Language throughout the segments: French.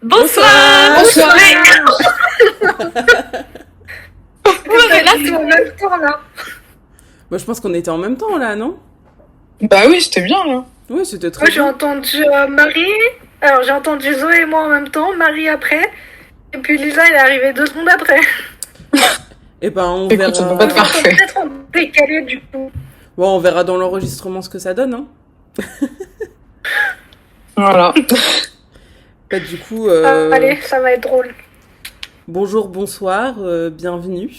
Bonsoir. Bonsoir. Ouais, là, c'est en même temps, là. Bah, je pense qu'on était en même temps là, non? Bah oui, c'était bien là. Oui, c'était très Moi, j'ai bien. entendu Marie. Alors, j'ai entendu Zoé et moi en même temps, Marie après. Et puis Lisa, elle est arrivée 2 secondes après. Et ben on Écoute, ça verra. peut pas te faire fait. Peut-être en décalé, du coup. Bon, on verra dans l'enregistrement ce que ça donne, hein. Voilà. Bah, du coup, Allez, ça va être drôle. bonjour, bonsoir, bienvenue.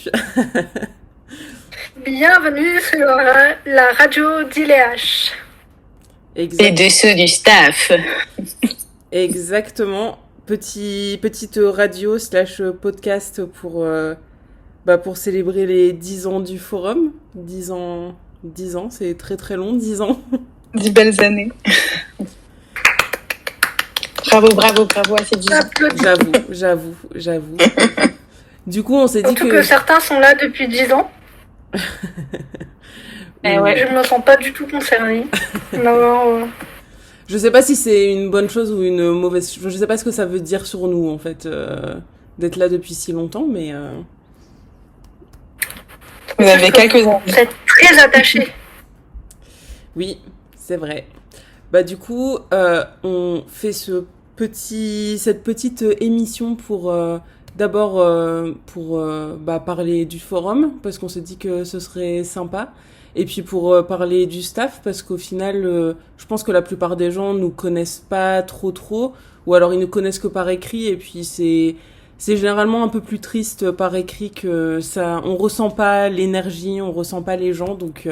Bienvenue sur la radio d'ILH. Et Exact- dessous du staff. Exactement. Petite radio slash podcast pour célébrer les 10 ans du forum. 10 ans, c'est très très long, 10 ans. 10 belles années. Bravo à ces 10 ans. Applaudissements. J'avoue. Du coup, on s'est dit Surtout que certains sont là depuis 10 ans. Ouais. Je me sens pas du tout concernée. Non, Je sais pas si c'est une bonne chose ou une mauvaise chose. Je sais pas ce que ça veut dire sur nous, en fait, d'être là depuis si longtemps, mais... Vous avez quelques années. Vous êtes très attachés. Oui, c'est vrai. Bah du coup, on fait cette petite émission pour d'abord pour parler du forum, parce qu'on s'est dit que ce serait sympa. Et puis pour parler du staff, parce qu'au final, je pense que la plupart des gens nous connaissent pas trop, ou alors ils ne connaissent que par écrit, et puis c'est généralement un peu plus triste par écrit que ça. On ressent pas l'énergie, on ressent pas les gens, donc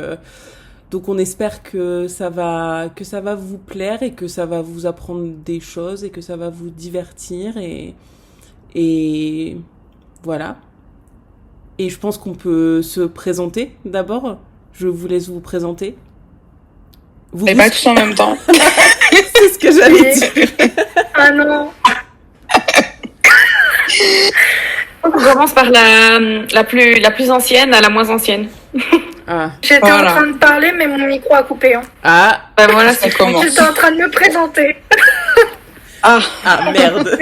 on espère que ça va vous plaire et que ça va vous apprendre des choses et que ça va vous divertir et voilà. Et je pense qu'on peut se présenter d'abord. Je vous laisse vous présenter. Et pas tous en même temps. C'est ce que j'allais dire. Ah non. On commence par la plus ancienne à la moins ancienne. Ah. J'étais Voilà. en train de parler, mais mon micro a coupé. Hein. Ah, Ben voilà, Ça c'est commence. J'étais en train de me présenter. ah, merde.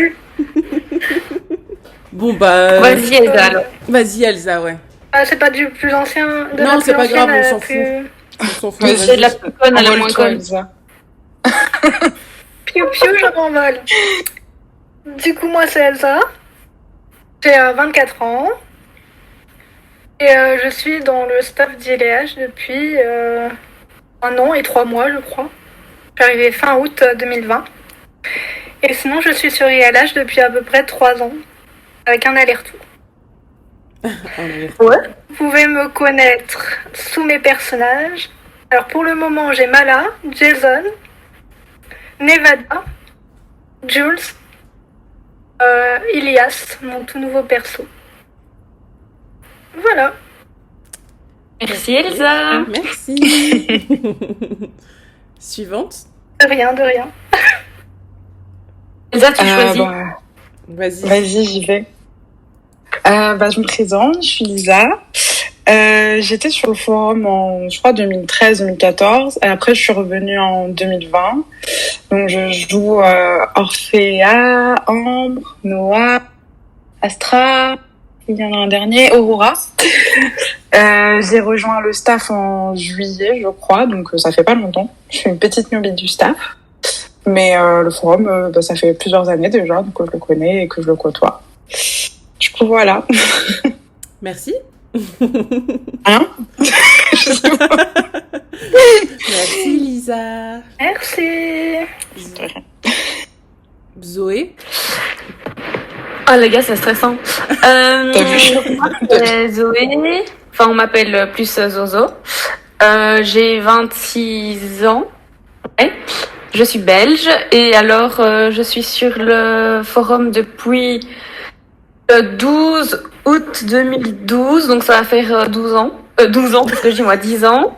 Bon bah Vas-y, Elsa, alors. vas-y Elsa, ouais. Ah, c'est pas du plus ancien. De Non, la c'est plus pas ancienne grave, à on la s'en plus- On s'en fout. Vas-y. C'est de la plus conne à la moins Envole-toi, conne. Elsa. Piou piou, je m'envole. Du coup, moi, c'est Elsa. J'ai 24 ans. Et je suis dans le staff d'ILH depuis 1 an et 3 mois, je crois. Je suis arrivée fin août 2020. Et sinon, je suis sur ILH depuis à peu près 3 ans. Avec un aller-retour. Vous pouvez me connaître sous mes personnages. Alors pour le moment, j'ai Mala, Jason, Nevada, Jules, Ilias, mon tout nouveau perso. Voilà. Merci, Elsa. Merci. Suivante. De rien. Elsa, tu choisis. Vas-y. Vas-y, j'y vais. Je me présente, je suis Lisa. J'étais sur le forum en, je crois, 2013-2014. Et après, je suis revenue en 2020. Donc, je joue Orphea, Ambre, Noah, Astra. Il y en a un dernier, Aurora. J'ai rejoint le staff en juillet, je crois. Donc, ça fait pas longtemps. Je suis une petite newbie du staff. Mais le forum, ça fait plusieurs années déjà, donc je le connais et que je le côtoie. Du coup, voilà. Merci. Hein? Merci Lisa. Merci. Zoé. Ah, les gars, c'est stressant. T'as vu? Moi, c'est Zoé. Enfin, on m'appelle plus Zozo. J'ai 26 ans. Ouais. Je suis belge. Et alors, je suis sur le forum depuis le 12 août 2012. Donc, ça va faire 12 ans. 12 ans, parce que je dis moi 10 ans.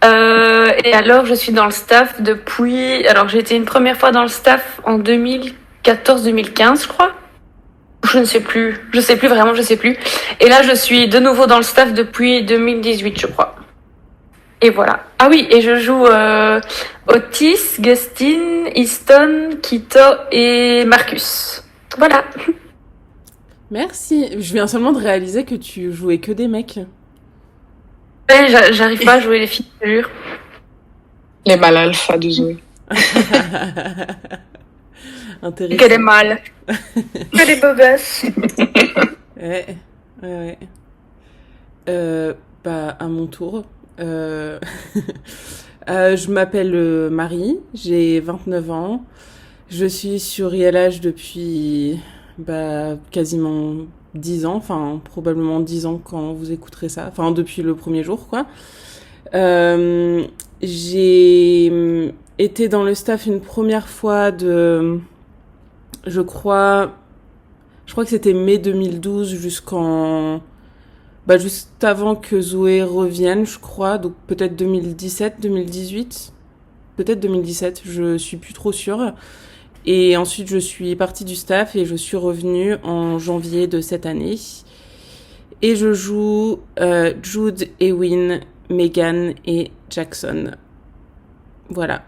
Et alors, je suis dans le staff depuis... Alors, j'ai été une première fois dans le staff en 2014-2015, je crois. Je ne sais plus. Je sais plus vraiment, je sais plus. Et là, je suis de nouveau dans le staff depuis 2018, je crois. Et voilà. Ah oui, et je joue Otis, Gustin, Easton, Kito et Marcus. Voilà. Merci. Je viens seulement de réaliser que tu jouais que des mecs. Ouais, j'arrive pas à jouer les filles, je te jure. Les mâles alpha de Zoé. Intéressant. Que des mâles. Que des beaux gosses. Ouais, ouais. À mon tour. Je m'appelle Marie, j'ai 29 ans. Je suis sur ILH depuis quasiment 10 ans, enfin probablement 10 ans quand vous écouterez ça, enfin depuis le premier jour quoi. J'ai été dans le staff une première fois je crois que c'était mai 2012 juste avant que Zoé revienne, je crois, donc peut-être 2017, 2018, peut-être 2017, je suis plus trop sûre. Et ensuite, je suis partie du staff et je suis revenue en janvier de cette année. Et je joue Jude, Ewin, Megan et Jackson. Voilà.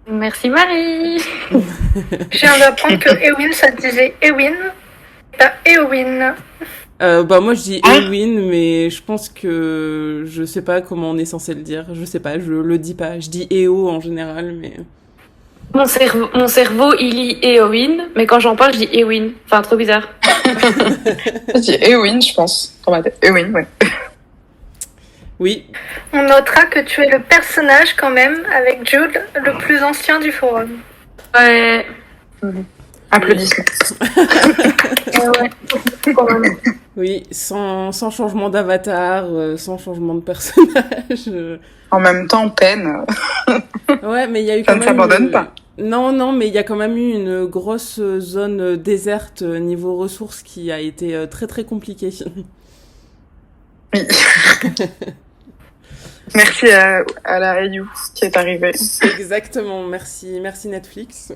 Merci Marie. Je viens d'apprendre que Ewin, ça disait Ewin, pas Eowyn. Moi je dis Ewin, mais je pense que je sais pas comment on est censé le dire. Je sais pas, je le dis pas. Je dis Eo en général, mais. Mon cerveau, il lit Eowyn, mais quand j'en parle, je dis Ewin. Enfin, trop bizarre. Je dis Ewin, je pense. Dans ma tête. Ewin, ouais. Oui. On notera que tu es le personnage quand même, avec Jude, le plus ancien du forum. Ouais. Applaudissements. Ouais. Quand même. Oui, sans changement d'avatar, sans changement de personnage. En même temps, peine. Ouais, mais il y a eu Ça quand ne même. s'abandonne pas. Non, mais il y a quand même eu une grosse zone déserte niveau ressources qui a été très très compliquée. Oui. Merci à la AU qui est arrivée. Exactement, merci Netflix.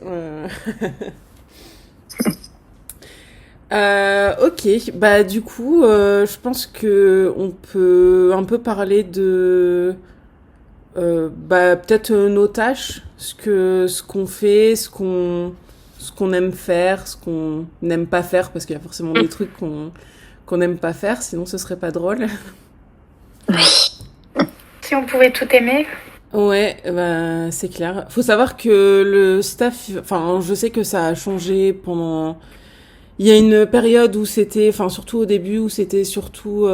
Ok, du coup, je pense que on peut un peu parler de peut-être nos tâches, ce qu'on fait, ce qu'on aime faire, ce qu'on n'aime pas faire, parce qu'il y a forcément des trucs qu'on n'aime pas faire, sinon ce serait pas drôle. Si on pouvait tout aimer. Ouais, c'est clair. Faut savoir que le staff, enfin, je sais que ça a changé pendant. Il y a une période où c'était, enfin, surtout au début, où c'était surtout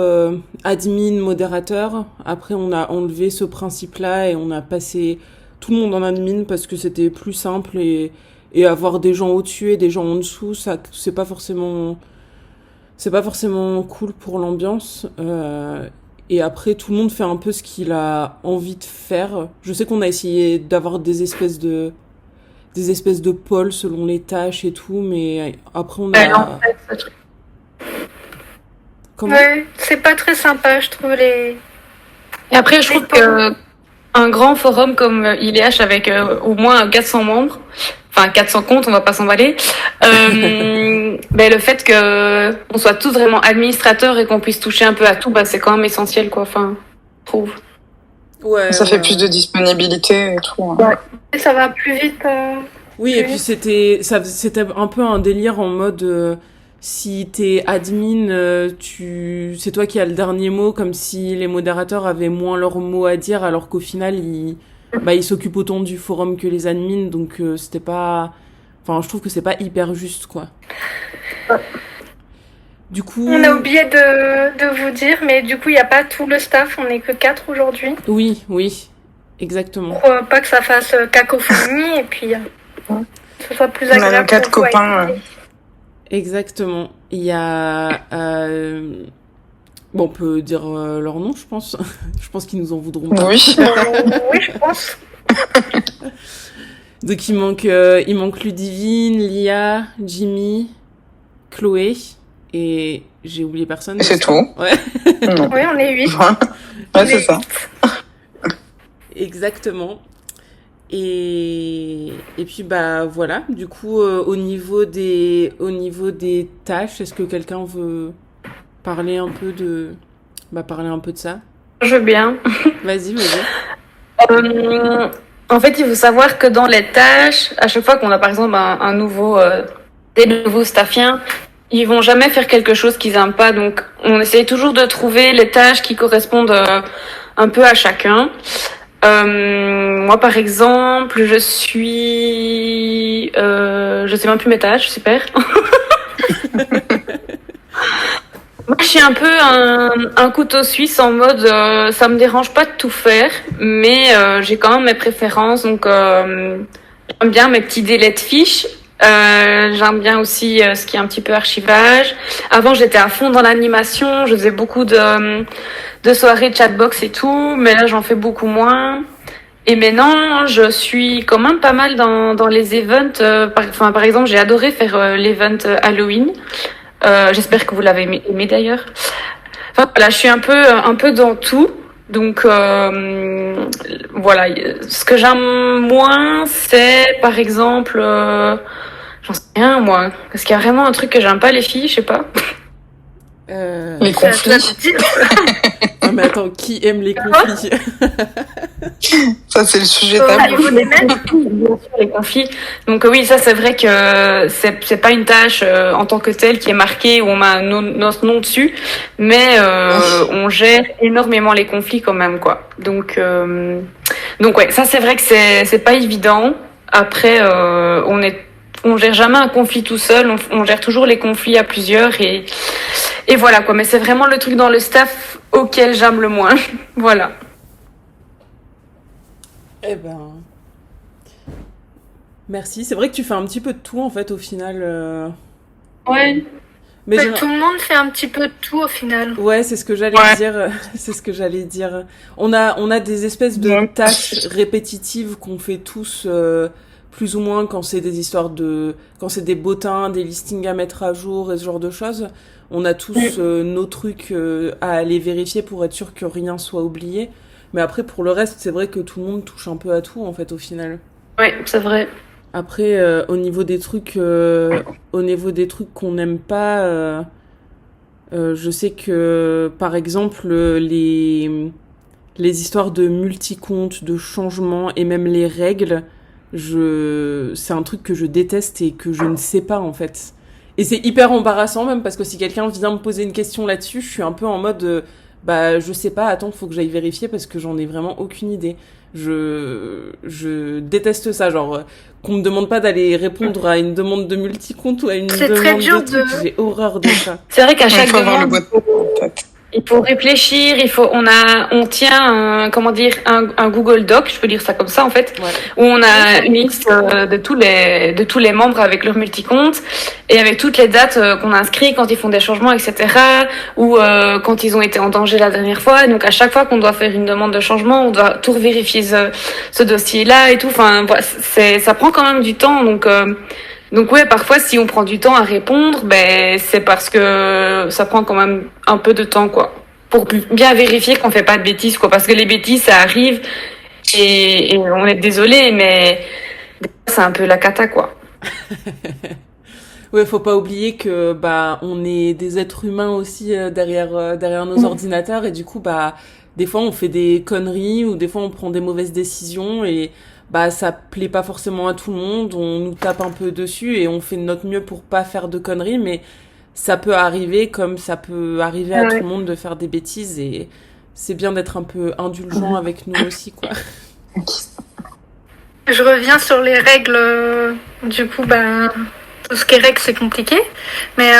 admin, modérateur. Après, on a enlevé ce principe-là et on a passé tout le monde en admin parce que c'était plus simple et avoir des gens au-dessus et des gens en dessous, ça, c'est pas forcément cool pour l'ambiance. Et après, tout le monde fait un peu ce qu'il a envie de faire. Je sais qu'on a essayé d'avoir des espèces de pôles selon les tâches et tout, mais après on a... En fait, ce truc. Comment ? Ouais, c'est pas très sympa, je trouve les. Et après, je trouve que un grand forum comme ILH avec au moins 400 membres, enfin 400 comptes, on va pas s'emballer, le fait que on soit tous vraiment administrateurs et qu'on puisse toucher un peu à tout, c'est quand même essentiel, quoi. Enfin, je trouve. Ouais. Ça fait plus de disponibilité et tout. Hein. Ouais. Et ça va plus vite. Oui, et puis c'était un peu un délire en mode si t'es admin, c'est toi qui as le dernier mot, comme si les modérateurs avaient moins leur mot à dire, alors qu'au final ils s'occupent autant du forum que les admins, donc c'était pas, enfin je trouve que c'est pas hyper juste quoi. Du coup. On a oublié de vous dire, mais du coup il n'y a pas tout le staff, on n'est que 4 aujourd'hui. Oui, exactement. Pour pas que ça fasse cacophonie et puis que ce soit plus agréable. On a nos 4 pour vous à copains. écouter. Exactement. Il y a... on peut dire leur nom, je pense. Je pense qu'ils nous en voudront pas. Oui. Oui, je pense. Donc il manque Ludivine, Lia, Jimmy, Chloé et j'ai oublié personne. Et c'est tout. Ouais. Non. Oui, on est 8. Ouais, c'est ça. Exactement. Et puis voilà. Du coup, au niveau des tâches, est-ce que quelqu'un veut parler un peu de ça? Je veux bien. Vas-y. En fait, il faut savoir que dans les tâches, à chaque fois qu'on a par exemple un nouveau des nouveaux staffiens, ils vont jamais faire quelque chose qu'ils aiment pas. Donc, on essaye toujours de trouver les tâches qui correspondent un peu à chacun. Moi, par exemple, je sais même plus mes tâches, super. Moi, je suis un peu un couteau suisse en mode, ça me dérange pas de tout faire, mais j'ai quand même mes préférences. Donc, j'aime bien mes petits délais de fiches. J'aime bien aussi ce qui est un petit peu archivage. Avant, j'étais à fond dans l'animation. Je faisais beaucoup de soirées chatbox et tout, mais là, j'en fais beaucoup moins. Et maintenant, je suis quand même pas mal dans les events. Par exemple, j'ai adoré faire l'event Halloween. J'espère que vous l'avez aimé d'ailleurs. Enfin, voilà, je suis un peu dans tout. Donc voilà, ce que j'aime moins, c'est par exemple, j'en sais rien moi, parce qu'il y a vraiment un truc que j'aime pas les filles, je sais pas. Les conflits. Non mais attends, qui aime les conflits? Ça, c'est le sujet Au tabou. niveau des mecs, Bien sûr, les conflits. Donc oui, ça c'est vrai que c'est pas une tâche en tant que telle qui est marquée où on met notre nom dessus, mais on gère énormément les conflits quand même quoi. Donc ouais, ça c'est vrai que c'est pas évident. Après on gère jamais un conflit tout seul, on gère toujours les conflits à plusieurs et voilà quoi. Mais c'est vraiment le truc dans le staff auquel j'aime le moins. Voilà. Eh ben... Merci. C'est vrai que tu fais un petit peu de tout, en fait, au final. Ouais. Mais tout le monde fait un petit peu de tout au final. Ouais, c'est ce que j'allais dire. C'est ce que j'allais dire. On a des espèces de tâches répétitives qu'on fait tous, plus ou moins, quand c'est des histoires quand c'est des bottins, des listings à mettre à jour et ce genre de choses. On a tous nos trucs à aller vérifier pour être sûr que rien soit oublié. Mais après, pour le reste, c'est vrai que tout le monde touche un peu à tout, en fait, au final. Ouais, c'est vrai. Après, au niveau des trucs qu'on n'aime pas, je sais que, par exemple, les histoires de multi-comptes, de changements et même les règles, c'est un truc que je déteste et que je ne sais pas, en fait. Et c'est hyper embarrassant même parce que si quelqu'un vient me poser une question là-dessus, je suis un peu en mode je sais pas, attends, faut que j'aille vérifier parce que j'en ai vraiment aucune idée. Je déteste ça, genre qu'on me demande pas d'aller répondre à une demande de multi-compte ou à une C'est demande très dur de truc. J'ai horreur de ça. C'est vrai qu'à chaque Il faut avoir le demande, bon en tête. il faut réfléchir, on tient un Google Doc, je peux dire ça comme ça en fait, Ouais. où on a une liste de tous les membres avec leur multicompte et avec toutes les dates qu'on a inscrites quand ils font des changements, etc. ou quand ils ont été en danger la dernière fois. Et donc à chaque fois qu'on doit faire une demande de changement, on doit tout vérifier ce dossier-là et tout. Enfin, voilà, ça prend quand même du temps, donc ouais, parfois si on prend du temps à répondre, c'est parce que ça prend quand même un peu de temps quoi, pour bien vérifier qu'on fait pas de bêtises quoi, parce que les bêtises ça arrive et on est désolé, mais c'est un peu la cata quoi. Ouais, faut pas oublier que on est des êtres humains aussi derrière nos ordinateurs et du coup des fois on fait des conneries ou des fois on prend des mauvaises décisions et ça plaît pas forcément à tout le monde, on nous tape un peu dessus et on fait de notre mieux pour pas faire de conneries, mais ça peut arriver comme ça peut arriver à tout le monde de faire des bêtises et c'est bien d'être un peu indulgent avec nous aussi, quoi. Je reviens sur les règles. Du coup, tout ce qui est règles, c'est compliqué. Mais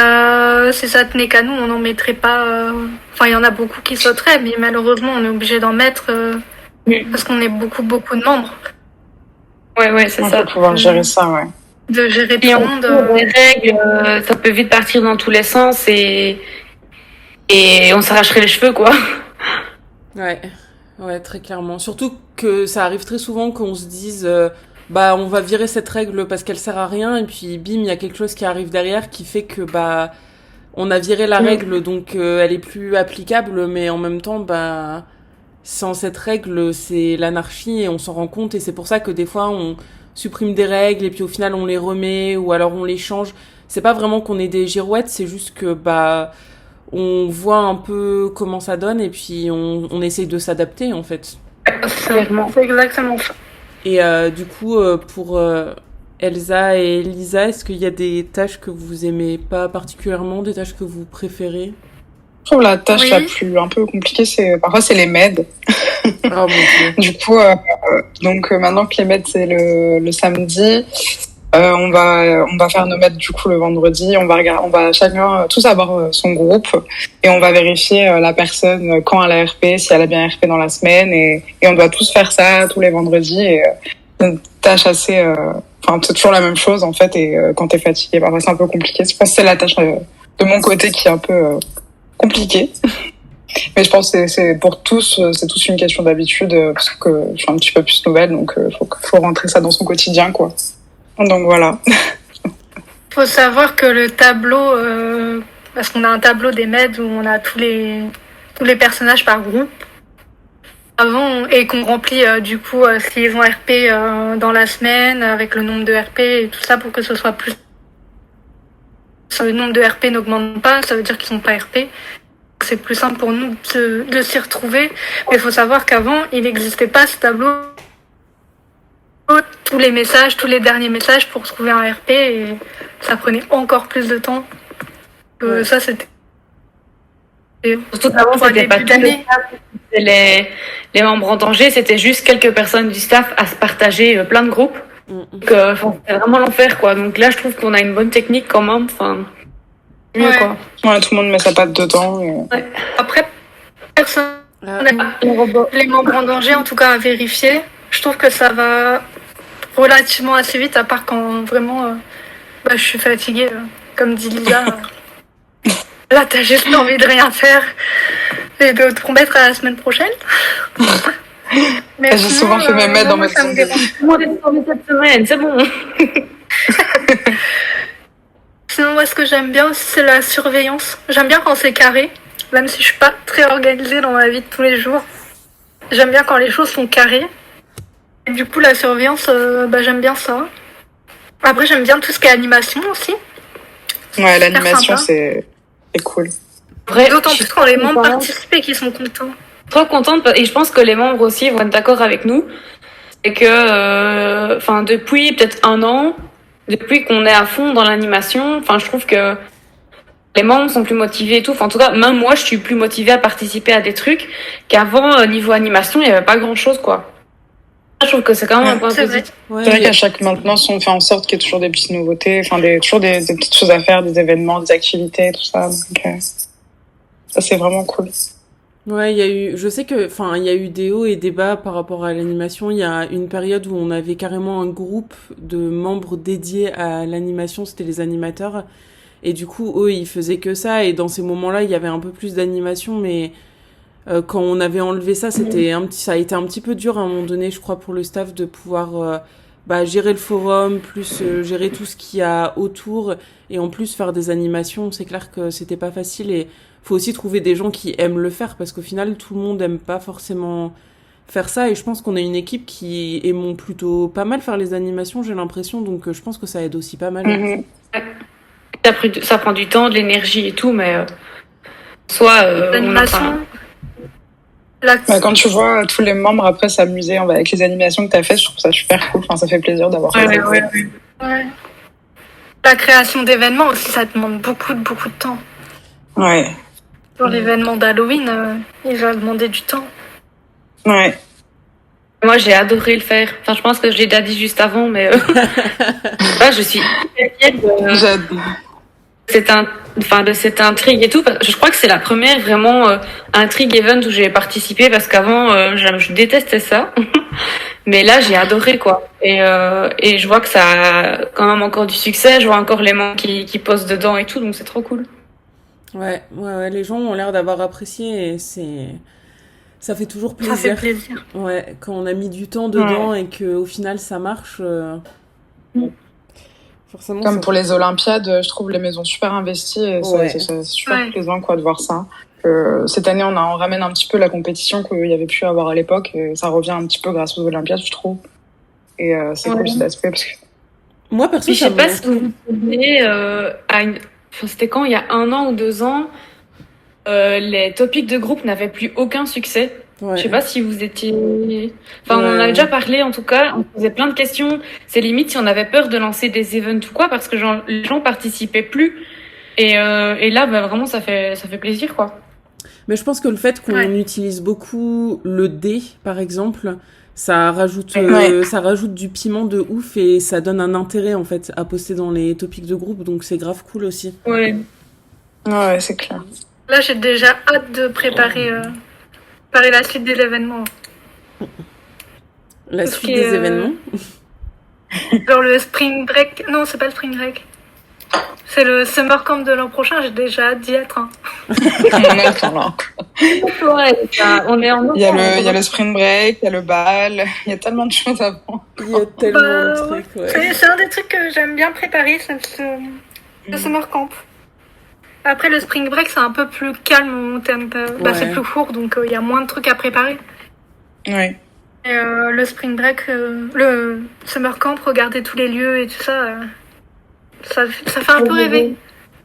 si ça tenait qu'à nous, on n'en mettrait pas. Enfin, il y en a beaucoup qui sauteraient, mais malheureusement, on est obligé d'en mettre parce qu'on est beaucoup de membres. Ouais, c'est ça. On peut pouvoir gérer ça, ouais. De gérer tout Et le on monde. les règles, ça peut vite partir dans tous les sens et on s'arracherait les cheveux quoi. Ouais, très clairement. Surtout que ça arrive très souvent qu'on se dise on va virer cette règle parce qu'elle sert à rien et puis bim, il y a quelque chose qui arrive derrière qui fait que on a viré la règle donc elle est plus applicable, mais en même temps sans cette règle, c'est l'anarchie et on s'en rend compte et c'est pour ça que des fois on supprime des règles et puis au final on les remet ou alors on les change. C'est pas vraiment qu'on est des girouettes, c'est juste que on voit un peu comment ça donne et puis on essaye de s'adapter en fait. Clairement. C'est exactement ça. Et du coup Elsa et Lisa, est-ce qu'il y a des tâches que vous aimez pas particulièrement, des tâches que vous préférez? Je trouve la tâche la Oui. plus un peu compliquée, parfois c'est les MED. Oh mon dieu. Du coup, donc maintenant que les MED c'est le samedi, on va faire nos MED du coup le vendredi. On va chacun tous avoir son groupe et on va vérifier la personne quand elle a RP, si elle a bien RP dans la semaine et on doit tous faire ça tous les vendredis. Et c'est une tâche assez, enfin c'est toujours la même chose en fait. Et quand t'es fatigué, parfois c'est un peu compliqué. Je pense que c'est la tâche de mon côté qui est un peu compliquée. Mais je pense que c'est pour tous, c'est tous une question d'habitude parce que je suis un petit peu plus nouvelle, donc faut rentrer ça dans son quotidien quoi. Donc voilà. Faut savoir que le tableau, parce qu'on a un tableau des MED où on a tous les personnages par groupe. Avant, et qu'on remplit du coup s'ils ont RP dans la semaine avec le nombre de RP et tout ça pour que ce soit plus. Le nombre de RP n'augmente pas, ça veut dire qu'ils sont pas RP. C'est plus simple pour nous de s'y retrouver. Mais il faut savoir qu'avant, il n'existait pas ce tableau. Tous les messages, tous les derniers messages pour trouver un RP et ça prenait encore plus de temps. Ouais. Ça, c'était. Surtout qu'avant, Pour c'était le pas début tout le d'année. staff, c'était les membres en danger, c'était juste quelques personnes du staff à se partager plein de groupes. Donc, c'était vraiment l'enfer, quoi. Donc là, je trouve qu'on a une bonne technique quand même. Enfin, mieux, Ouais. quoi. Ouais, tout le monde met sa patte dedans. Et... Après, personne Ah, n'a les membres en danger, en tout cas à vérifier. Je trouve que ça va relativement assez vite, à part quand vraiment je suis fatiguée, comme dit Lisa. Là, t'as juste envie de rien faire et de te remettre à la semaine prochaine. Mais J'ai souvent fait mes MED dans moi, ma ça me vie. dérange. Tout le monde est formé cette semaine, c'est bon. Sinon, moi, ce que j'aime bien aussi, c'est la surveillance. J'aime bien quand c'est carré, même si je suis pas très organisée dans ma vie de tous les jours. J'aime bien quand les choses sont carrées. Et du coup, la surveillance, j'aime bien ça. Après, j'aime bien tout ce qui est animation aussi. Ouais, l'animation, sympa. c'est cool. Vrai, D'autant je suis plus quand les membres contente. participent et qu'ils sont contents. Trop contente et je pense que les membres aussi vont être d'accord avec nous. C'est que, enfin, depuis peut-être un an, depuis qu'on est à fond dans l'animation, enfin, je trouve que les membres sont plus motivés et tout. Enfin, en tout cas, même moi, je suis plus motivée à participer à des trucs qu'avant, niveau animation, il y avait pas grand-chose, quoi. Je trouve que c'est quand même un point C'est vrai. positif. ouais, C'est vrai il y a- qu'à chaque maintenance, on fait en sorte qu'il y ait toujours des petites nouveautés, enfin toujours des petites choses à faire, des événements, des activités, tout ça. Donc, ça, c'est vraiment cool. Ouais, il y a eu, je sais que, enfin, il y a eu des hauts et des bas par rapport à l'animation. Il y a une période où on avait carrément un groupe de membres dédiés à l'animation, c'était les animateurs. Et du coup, eux, ils faisaient que ça. Et dans ces moments-là, il y avait un peu plus d'animation, mais quand on avait enlevé ça, ça a été un petit peu dur à un moment donné, je crois, pour le staff de pouvoir gérer le forum, plus gérer tout ce qu'il y a autour, et en plus faire des animations. C'est clair que c'était pas facile, et faut aussi trouver des gens qui aiment le faire, parce qu'au final, tout le monde aime pas forcément faire ça, et je pense qu'on a une équipe qui aimons plutôt pas mal faire les animations, j'ai l'impression, donc je pense que ça aide aussi pas mal. Mhm. Ça prend du temps, de l'énergie et tout, mais soit L'animation. Quand tu vois tous les membres après s'amuser avec les animations que tu as faites, je trouve ça super cool. Enfin, ça fait plaisir d'avoir ça. Ouais. La création d'événements aussi, ça demande beaucoup de temps. Ouais. Pour l'événement d'Halloween, il va demander du temps. Ouais. moi, j'ai adoré le faire. Enfin, je pense que je l'ai déjà dit juste avant, mais je suis hyper fière de cette intrigue et tout. Je crois que c'est la première vraiment intrigue event où j'ai participé parce qu'avant, je détestais ça. Mais là, j'ai adoré, quoi. Et je vois que ça a quand même encore du succès. Je vois encore les membres qui posent dedans et tout, donc c'est trop cool. Ouais, les gens ont l'air d'avoir apprécié, et ça fait toujours plaisir. Ça fait plaisir. Ouais, quand on a mis du temps dedans et qu'au final ça marche, forcément. Comme pour les Olympiades, je trouve les maisons super investies et c'est super plaisant quoi, de voir ça. Cette année, on ramène un petit peu la compétition qu'il y avait pu avoir à l'époque, et ça revient un petit peu grâce aux Olympiades, je trouve. Et c'est cool cet aspect. Parce que... Moi, perso, je sais pas si vous vous souvenez, c'était quand, il y a 1 an ou 2 ans, les topics de groupe n'avaient plus aucun succès. Ouais. Je sais pas si vous étiez... Enfin, on en Ouais. avait déjà parlé, en tout cas. On posait plein de questions. C'est limite si on avait peur de lancer des events ou quoi, parce que genre, les gens participaient plus. Et là, bah, vraiment, ça fait plaisir, quoi. Mais je pense que le fait qu'on Ouais. utilise beaucoup le dé, par exemple, ça rajoute du piment de ouf et ça donne un intérêt en fait à poster dans les topics de groupe, donc c'est grave cool aussi. Ouais. Ouais, c'est clair. Là, j'ai déjà hâte de préparer la suite de l'événement. La Parce suite que, des événements. Genre le spring break. Non, c'est pas le spring break. C'est le summer camp de l'an prochain, j'ai déjà hâte d'y être. Hein. On attend là. Ouais, on est en Il y a le spring break, il y a le bal, il y a tellement de choses avant. Il y a tellement de Bah, trucs, ouais. C'est un des trucs que j'aime bien préparer, c'est le summer camp. Après, le spring break, c'est un peu plus calme en termes de... Ouais. c'est plus court, donc il y a moins de trucs à préparer. Ouais. Et le spring break, le summer camp, regarder tous les lieux et tout ça, ça fait un peu rêver.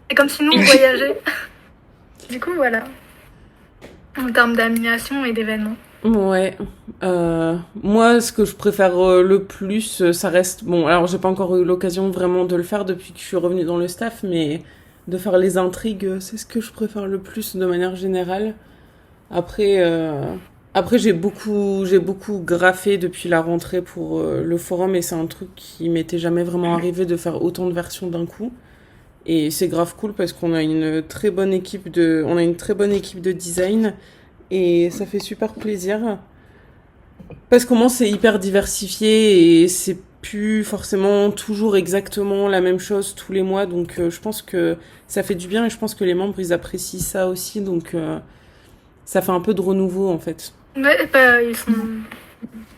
C'est comme si nous, on voyageait. Du coup, voilà. En termes d'animation et d'événements. Ouais. Moi, ce que je préfère le plus, ça reste... Bon, alors j'ai pas encore eu l'occasion vraiment de le faire depuis que je suis revenue dans le staff, mais de faire les intrigues, c'est ce que je préfère le plus de manière générale. Après, j'ai beaucoup graffé depuis la rentrée pour le forum et c'est un truc qui m'était jamais vraiment arrivé de faire autant de versions d'un coup. Et c'est grave cool parce qu'on a une très bonne équipe de design et ça fait super plaisir. Parce qu'au moins c'est hyper diversifié et c'est plus forcément toujours exactement la même chose tous les mois. Donc je pense que ça fait du bien et je pense que les membres ils apprécient ça aussi. Donc ça fait un peu de renouveau en fait. Mais bah, ils sont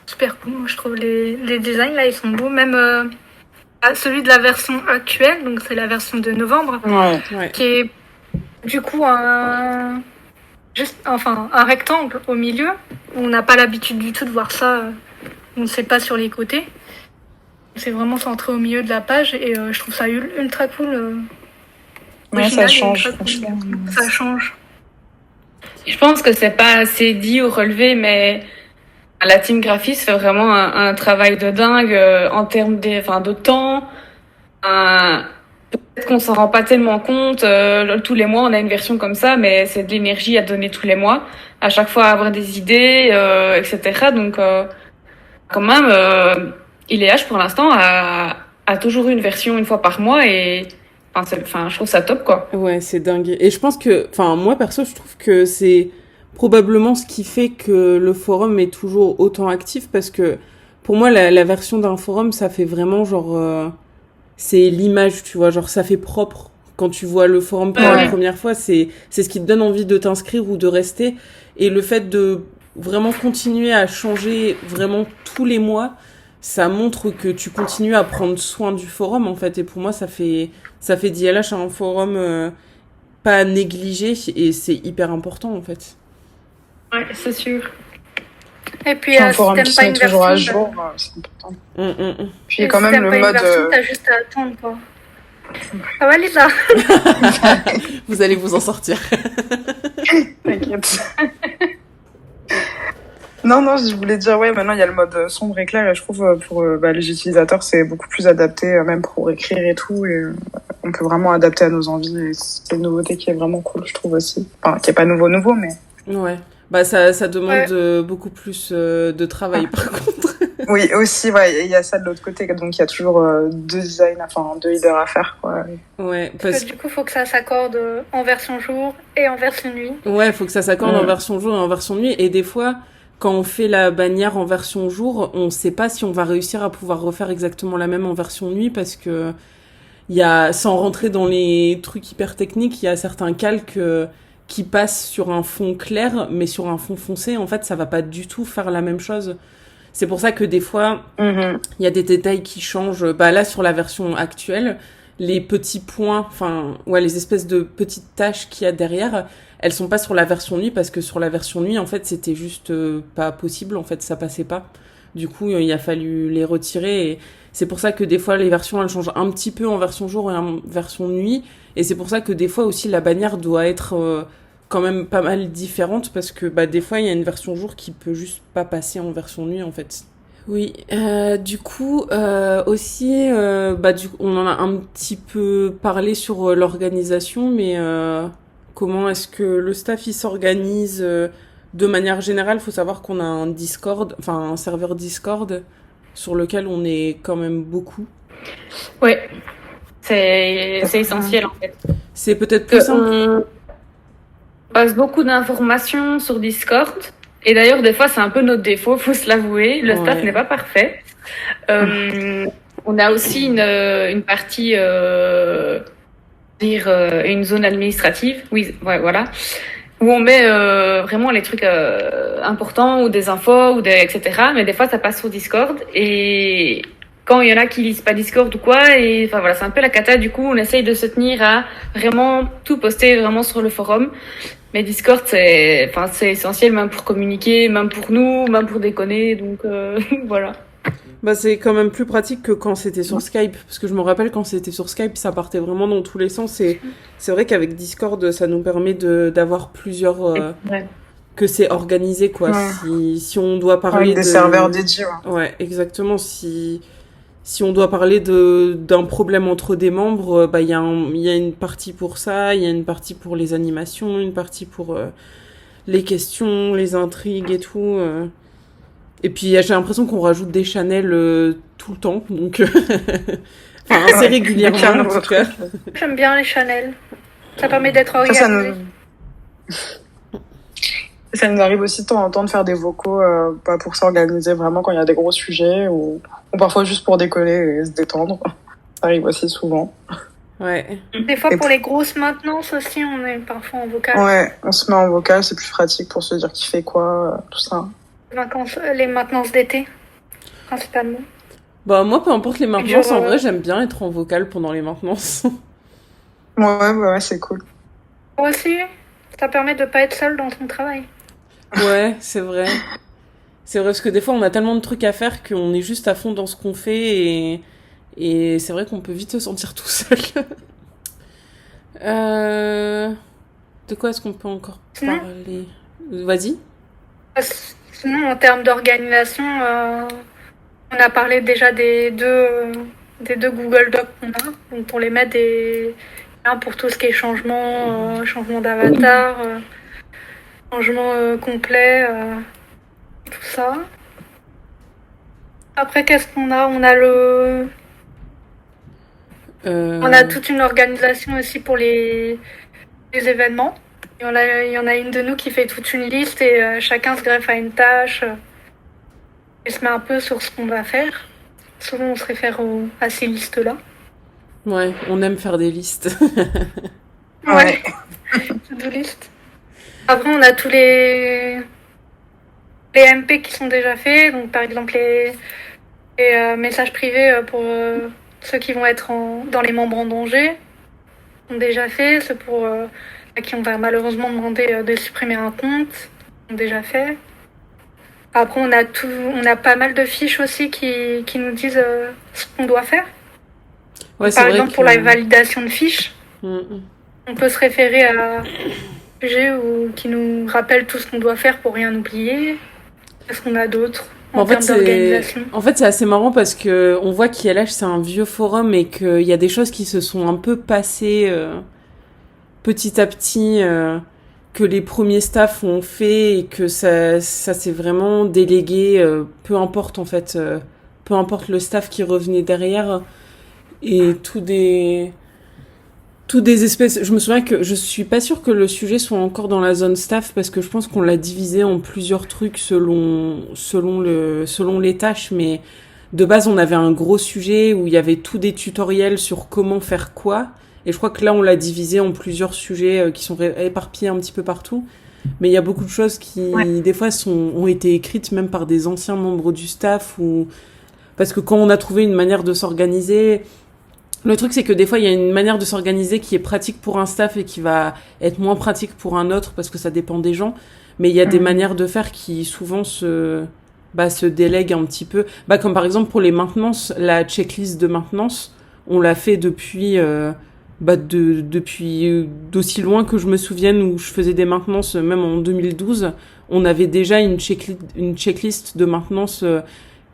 super cool, moi je trouve. Les designs là, ils sont beaux. Même celui de la version actuelle, donc c'est la version de novembre, Ouais. Ouais. qui est du coup un rectangle au milieu. On n'a pas l'habitude du tout de voir ça. On ne sait pas sur les côtés. C'est vraiment centré au milieu de la page et je trouve ça ultra cool. Ouais, original ça et change, ultra cool. franchement. Ça change. Je pense que c'est pas assez dit ou relevé, mais la team graphiste fait vraiment un travail de dingue en termes de temps. Peut-être qu'on s'en rend pas tellement compte. Tous les mois, on a une version comme ça, mais c'est de l'énergie à donner tous les mois. À chaque fois, avoir des idées, etc. Donc, quand même, ILH pour l'instant a toujours eu une version une fois par mois et je trouve ça top, quoi. Ouais, c'est dingue. Et je pense que, enfin, moi perso, je trouve que c'est probablement ce qui fait que le forum est toujours autant actif parce que pour moi, la version d'un forum, ça fait vraiment genre, c'est l'image, tu vois, genre ça fait propre. Quand tu vois le forum pour la Ouais. première fois, c'est ce qui te donne envie de t'inscrire ou de rester. Et le fait de vraiment continuer à changer vraiment tous les mois, ça montre que tu continues à prendre soin du forum en fait. Et pour moi, ça fait d'ILH un forum pas à négliger et c'est hyper important en fait. Ouais, c'est sûr. Et puis, Puis un si forum t'aimes qui pas se met une toujours à version, jour, c'est important. Puis et quand si même t'aimes le pas une mode... version, t'as juste à attendre, quoi. Ça va, Lisa? Vous allez vous en sortir. T'inquiète. Non, je voulais dire, ouais, maintenant il y a le mode sombre et clair et je trouve pour les utilisateurs c'est beaucoup plus adapté, même pour écrire et tout, et on peut vraiment adapter à nos envies et c'est une nouveauté qui est vraiment cool, je trouve aussi. Enfin, qui est pas nouveau, mais... Ouais. Bah ça demande beaucoup plus de travail par contre. Oui, aussi, ouais, il y a ça de l'autre côté, donc il y a toujours deux leaders à faire, quoi. Ouais, Parce que du coup, faut que ça s'accorde en version jour et en version nuit. Ouais, faut que ça s'accorde en version jour et en version nuit. Et des fois, quand on fait la bannière en version jour, on sait pas si on va réussir à pouvoir refaire exactement la même en version nuit parce que sans rentrer dans les trucs hyper techniques, il y a certains calques qui passent sur un fond clair, mais sur un fond foncé, en fait, ça va pas du tout faire la même chose. C'est pour ça que des fois, il y a des détails qui changent. Bah là, sur la version actuelle, les petits points, les espèces de petites taches qu'il y a derrière, elles sont pas sur la version nuit parce que sur la version nuit, en fait, c'était juste pas possible. En fait, ça passait pas. Du coup, il a fallu les retirer et c'est pour ça que des fois, les versions, elles changent un petit peu en version jour et en version nuit. Et c'est pour ça que des fois aussi, la bannière doit être quand même pas mal différentes parce que bah, des fois, il y a une version jour qui peut juste pas passer en version nuit, en fait. Oui, du coup, aussi, bah, on en a un petit peu parlé sur l'organisation, mais comment est-ce que le staff il s'organise de manière générale? Il faut savoir qu'on a un Discord, enfin un serveur Discord sur lequel on est quand même beaucoup. Ouais, c'est essentiel en fait. C'est peut-être plus simple. On passe beaucoup d'informations sur Discord. Et d'ailleurs, des fois, c'est un peu notre défaut, faut se l'avouer. Le staff Ouais. n'est pas parfait. On a aussi une partie, une zone administrative. Oui, ouais, voilà. Où on met vraiment les trucs importants ou des infos ou etc. Mais des fois, ça passe sur Discord. Et quand il y en a qui lisent pas Discord ou quoi, et enfin voilà, c'est un peu la cata. Du coup, on essaye de se tenir à vraiment tout poster vraiment sur le forum. Mais Discord, c'est essentiel même pour communiquer, même pour nous, même pour déconner. Donc voilà. Bah, c'est quand même plus pratique que quand c'était sur Skype. Parce que je me rappelle quand c'était sur Skype, ça partait vraiment dans tous les sens. Et c'est vrai qu'avec Discord, ça nous permet d'avoir plusieurs... Ouais. que c'est organisé, quoi. Ouais. Si on doit parler Avec des serveurs dédiés. Ouais. Ouais, exactement. Si on doit parler d'un problème entre des membres, bah, il y a une partie pour ça, il y a une partie pour les animations, une partie pour les questions, les intrigues et tout. Et puis, j'ai l'impression qu'on rajoute des channels tout le temps, donc... enfin, assez régulièrement, en tout cas. J'aime bien les channels. Ça permet d'être Ça organisé. Ça nous arrive aussi de temps en temps de faire des vocaux pour s'organiser vraiment quand il y a des gros sujets ou parfois juste pour décoller et se détendre. Ça arrive aussi souvent. Ouais. Des fois, pour les grosses maintenances aussi, on est parfois en vocal. Ouais, on se met en vocal, c'est plus pratique pour se dire qui fait quoi, tout ça. Les maintenances d'été, principalement. Bah, moi, peu importe les maintenances, en vrai, j'aime bien être en vocal pendant les maintenances. Ouais, c'est cool. Moi aussi, ça permet de pas être seul dans ton travail. Ouais, c'est vrai. C'est vrai, parce que des fois, on a tellement de trucs à faire qu'on est juste à fond dans ce qu'on fait et c'est vrai qu'on peut vite se sentir tout seul. De quoi est-ce qu'on peut encore parler? Vas-y. Sinon, en termes d'organisation, on a parlé déjà des deux Google Docs qu'on a. Donc, pour les mettre un pour tout ce qui est changement d'avatar, changement complet, tout ça. Après, qu'est-ce qu'on a? On a toute une organisation aussi pour les événements. Il y en a une de nous qui fait toute une liste et chacun se greffe à une tâche et se met un peu sur ce qu'on va faire. Souvent, on se réfère à ces listes-là. Ouais, on aime faire des listes. Ouais. To-do list. Après, on a tous les MP qui sont déjà faits. Donc, par exemple, les messages privés pour ceux qui vont être dans les membres en danger sont déjà faits. Ceux pour à qui on va malheureusement demander de supprimer un compte sont déjà faits. Après, on a pas mal de fiches aussi qui nous disent ce qu'on doit faire. Ouais, par exemple, pour la validation de fiches, on peut se référer à sujet qui nous rappelle tout ce qu'on doit faire pour rien oublier. Qu'est-ce qu'on a d'autre en termes d'organisation? En fait, c'est assez marrant parce que on voit qu'ILH, c'est un vieux forum et qu'il y a des choses qui se sont un peu passées petit à petit, que les premiers staffs ont fait et que ça s'est vraiment délégué, peu importe en fait, peu importe le staff qui revenait derrière. Et tous des espèces. Je me souviens que je suis pas sûre que le sujet soit encore dans la zone staff parce que je pense qu'on l'a divisé en plusieurs trucs selon les tâches, mais de base on avait un gros sujet où il y avait tous des tutoriels sur comment faire quoi, et je crois que là on l'a divisé en plusieurs sujets qui sont éparpillés un petit peu partout, mais il y a beaucoup de choses qui des fois ont été écrites même par des anciens membres du staff, ou parce que quand on a trouvé une manière de s'organiser. Le truc, c'est que des fois, il y a une manière de s'organiser qui est pratique pour un staff et qui va être moins pratique pour un autre parce que ça dépend des gens. Mais il y a des manières de faire qui souvent se délèguent un petit peu. Comme par exemple pour les maintenances, la checklist de maintenance, on l'a fait depuis depuis d'aussi loin que je me souvienne, où je faisais des maintenances, même en 2012, on avait déjà une checklist de maintenance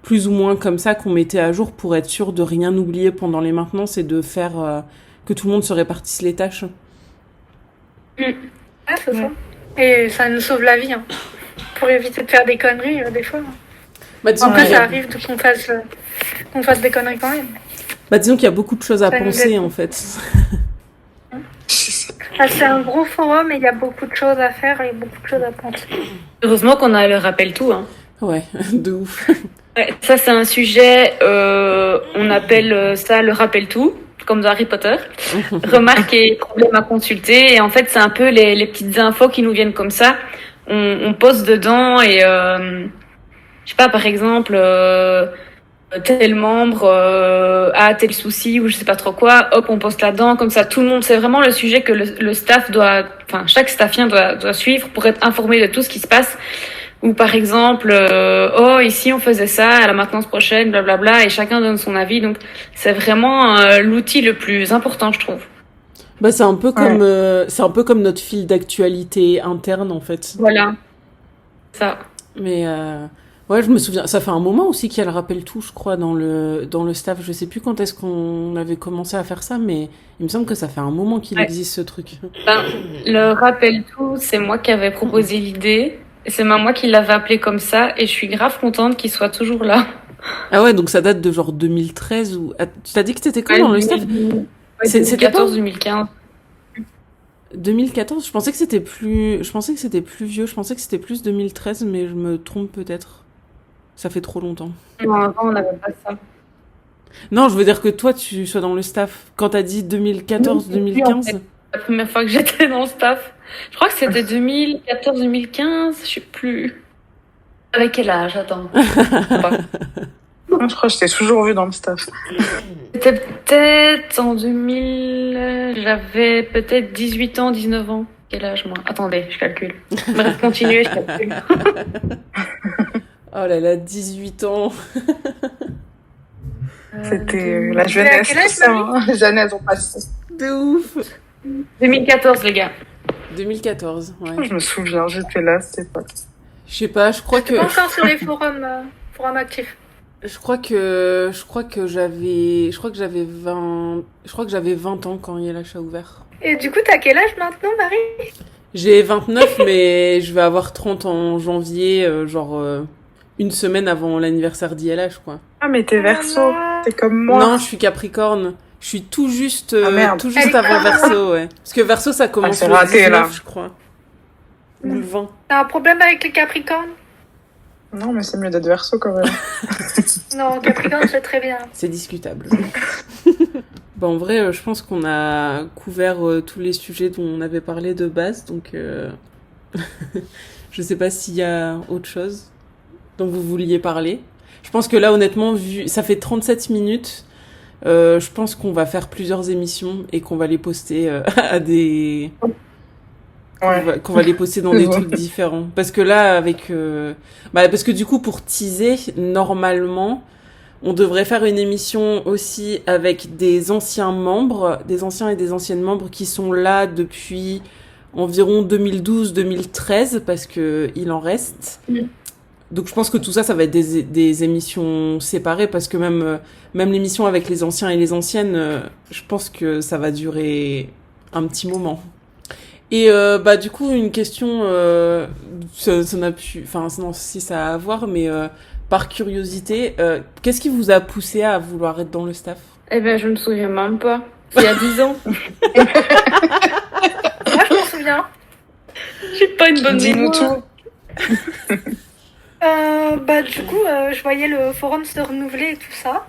plus ou moins comme ça qu'on mettait à jour pour être sûr de rien oublier pendant les maintenances et de faire que tout le monde se répartisse les tâches. Ouais, c'est ça. Et ça nous sauve la vie, hein. Pour éviter de faire des conneries, des fois. Disons En plus, ça arrive qu'on fasse des conneries quand même. Disons qu'il y a beaucoup de choses à Ça nous penser, aide. en fait. C'est un gros forum et il y a beaucoup de choses à faire et beaucoup de choses à penser. Heureusement qu'on a le rappel tout. Hein. Ouais, de ouf. Ouais, ça, c'est un sujet, on appelle ça le rappel tout, comme dans Harry Potter. Remarques et problèmes à consulter. Et en fait, c'est un peu les petites infos qui nous viennent comme ça. On pose dedans et, je sais pas, par exemple, tel membre a tel souci ou je sais pas trop quoi, hop, on poste là-dedans. Comme ça, tout le monde, c'est vraiment le sujet que le staff chaque staffien doit suivre pour être informé de tout ce qui se passe. Ou par exemple, ici on faisait ça, à la maintenance prochaine, blablabla, et chacun donne son avis. Donc c'est vraiment l'outil le plus important, je trouve. C'est un peu comme notre fil d'actualité interne, en fait. Voilà, ça. Mais ouais, je me souviens, ça fait un moment aussi qu'il y a le rappel tout, je crois, dans le staff. Je sais plus quand est-ce qu'on avait commencé à faire ça, mais il me semble que ça fait un moment qu'il existe ce truc. Le rappel tout, c'est moi qui avais proposé l'idée. Et c'est moi qui l'avais appelé comme ça, et je suis grave contente qu'il soit toujours là. Ah ouais, donc ça date de genre 2013 ou... Tu t'as dit que t'étais quand dans le staff? C'était 2014-2015. 2014, je pensais que c'était plus vieux, je pensais que c'était plus 2013, mais je me trompe peut-être. Ça fait trop longtemps. Non, avant, on n'avait pas ça. Non, je veux dire que toi, tu sois dans le staff. Quand t'as dit 2014-2015... La première fois que j'étais dans le staff. Je crois que c'était 2014-2015, je sais plus. Avec quel âge? Attends. Je crois que je t'ai toujours vu dans le staff. C'était peut-être en 2000... J'avais peut-être 18 ans, 19 ans. Quel âge, moi? Attendez, je calcule. Bref, continuez, je calcule. Oh là là, 18 ans. C'était la jeunesse, tout ça. Hein. Jeunesse, on passe. De ouf. 2014, les gars. 2014, ouais. Je me souviens, j'étais là, c'était pas. Je sais pas, je crois que... Pas encore sur les forums actifs. Je crois que j'avais 20 ans quand ILH a ouvert. Et du coup, t'as quel âge maintenant, Marie? J'ai 29, mais je vais avoir 30 en janvier, une semaine avant l'anniversaire d'ILH, quoi. Ah, mais t'es Verseau, t'es comme moi. Non, je suis Capricorne. Je suis tout juste tout avant Verseau, ouais. Parce que Verseau, ça commence le 19, là. Je crois. Ou le 20. T'as un problème avec les Capricornes? Non, mais c'est mieux d'être Verseau quand même. Non, Capricorne, c'est très bien. C'est discutable. En vrai, je pense qu'on a couvert tous les sujets dont on avait parlé de base, donc je sais pas s'il y a autre chose dont vous vouliez parler. Je pense que là, honnêtement, ça fait 37 minutes, je pense qu'on va faire plusieurs émissions et qu'on va les poster à des... qu'on va les poster dans des trucs différents. Parce que là, parce que du coup, pour teaser, normalement, on devrait faire une émission aussi avec des anciens et des anciennes membres qui sont là depuis environ 2012-2013, parce que il en reste. Donc je pense que tout ça, ça va être des émissions séparées, parce que même l'émission avec les anciens et les anciennes, je pense que ça va durer un petit moment. Et du coup, une question, ça n'a pu... Enfin, non, si ça a à voir, mais par curiosité, qu'est-ce qui vous a poussé à vouloir être dans le staff? Eh ben, je me souviens même pas. Il y a 10 ans. Moi, je m'en souviens. J'ai pas une bonne Dis-nous mémoire. tout. Du coup, je voyais le forum se renouveler et tout ça.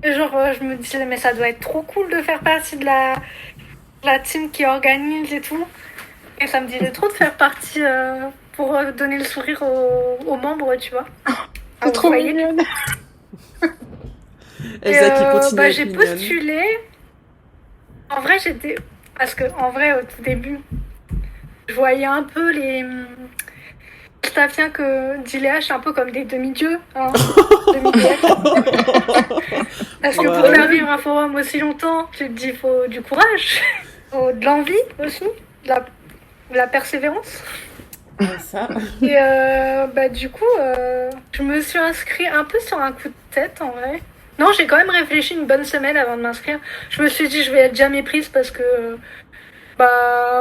Et je me disais, mais ça doit être trop cool de faire partie de la team qui organise et tout. Et ça me disait trop de faire partie pour donner le sourire aux membres, tu vois. C'est trop mignonne. Elsa qui continue à être j'ai mignonne. postulé. En vrai, au tout début, je voyais un peu staffiens que d'ILEA, c'est un peu comme des demi-dieux. Hein, demi-dieux. Parce que pour faire vivre un forum aussi longtemps, tu te dis, il faut du courage, faut de l'envie aussi, de la persévérance. Ça. Et du coup, je me suis inscrite un peu sur un coup de tête en vrai. Non, j'ai quand même réfléchi une bonne semaine avant de m'inscrire. Je me suis dit, je vais être jamais prise parce que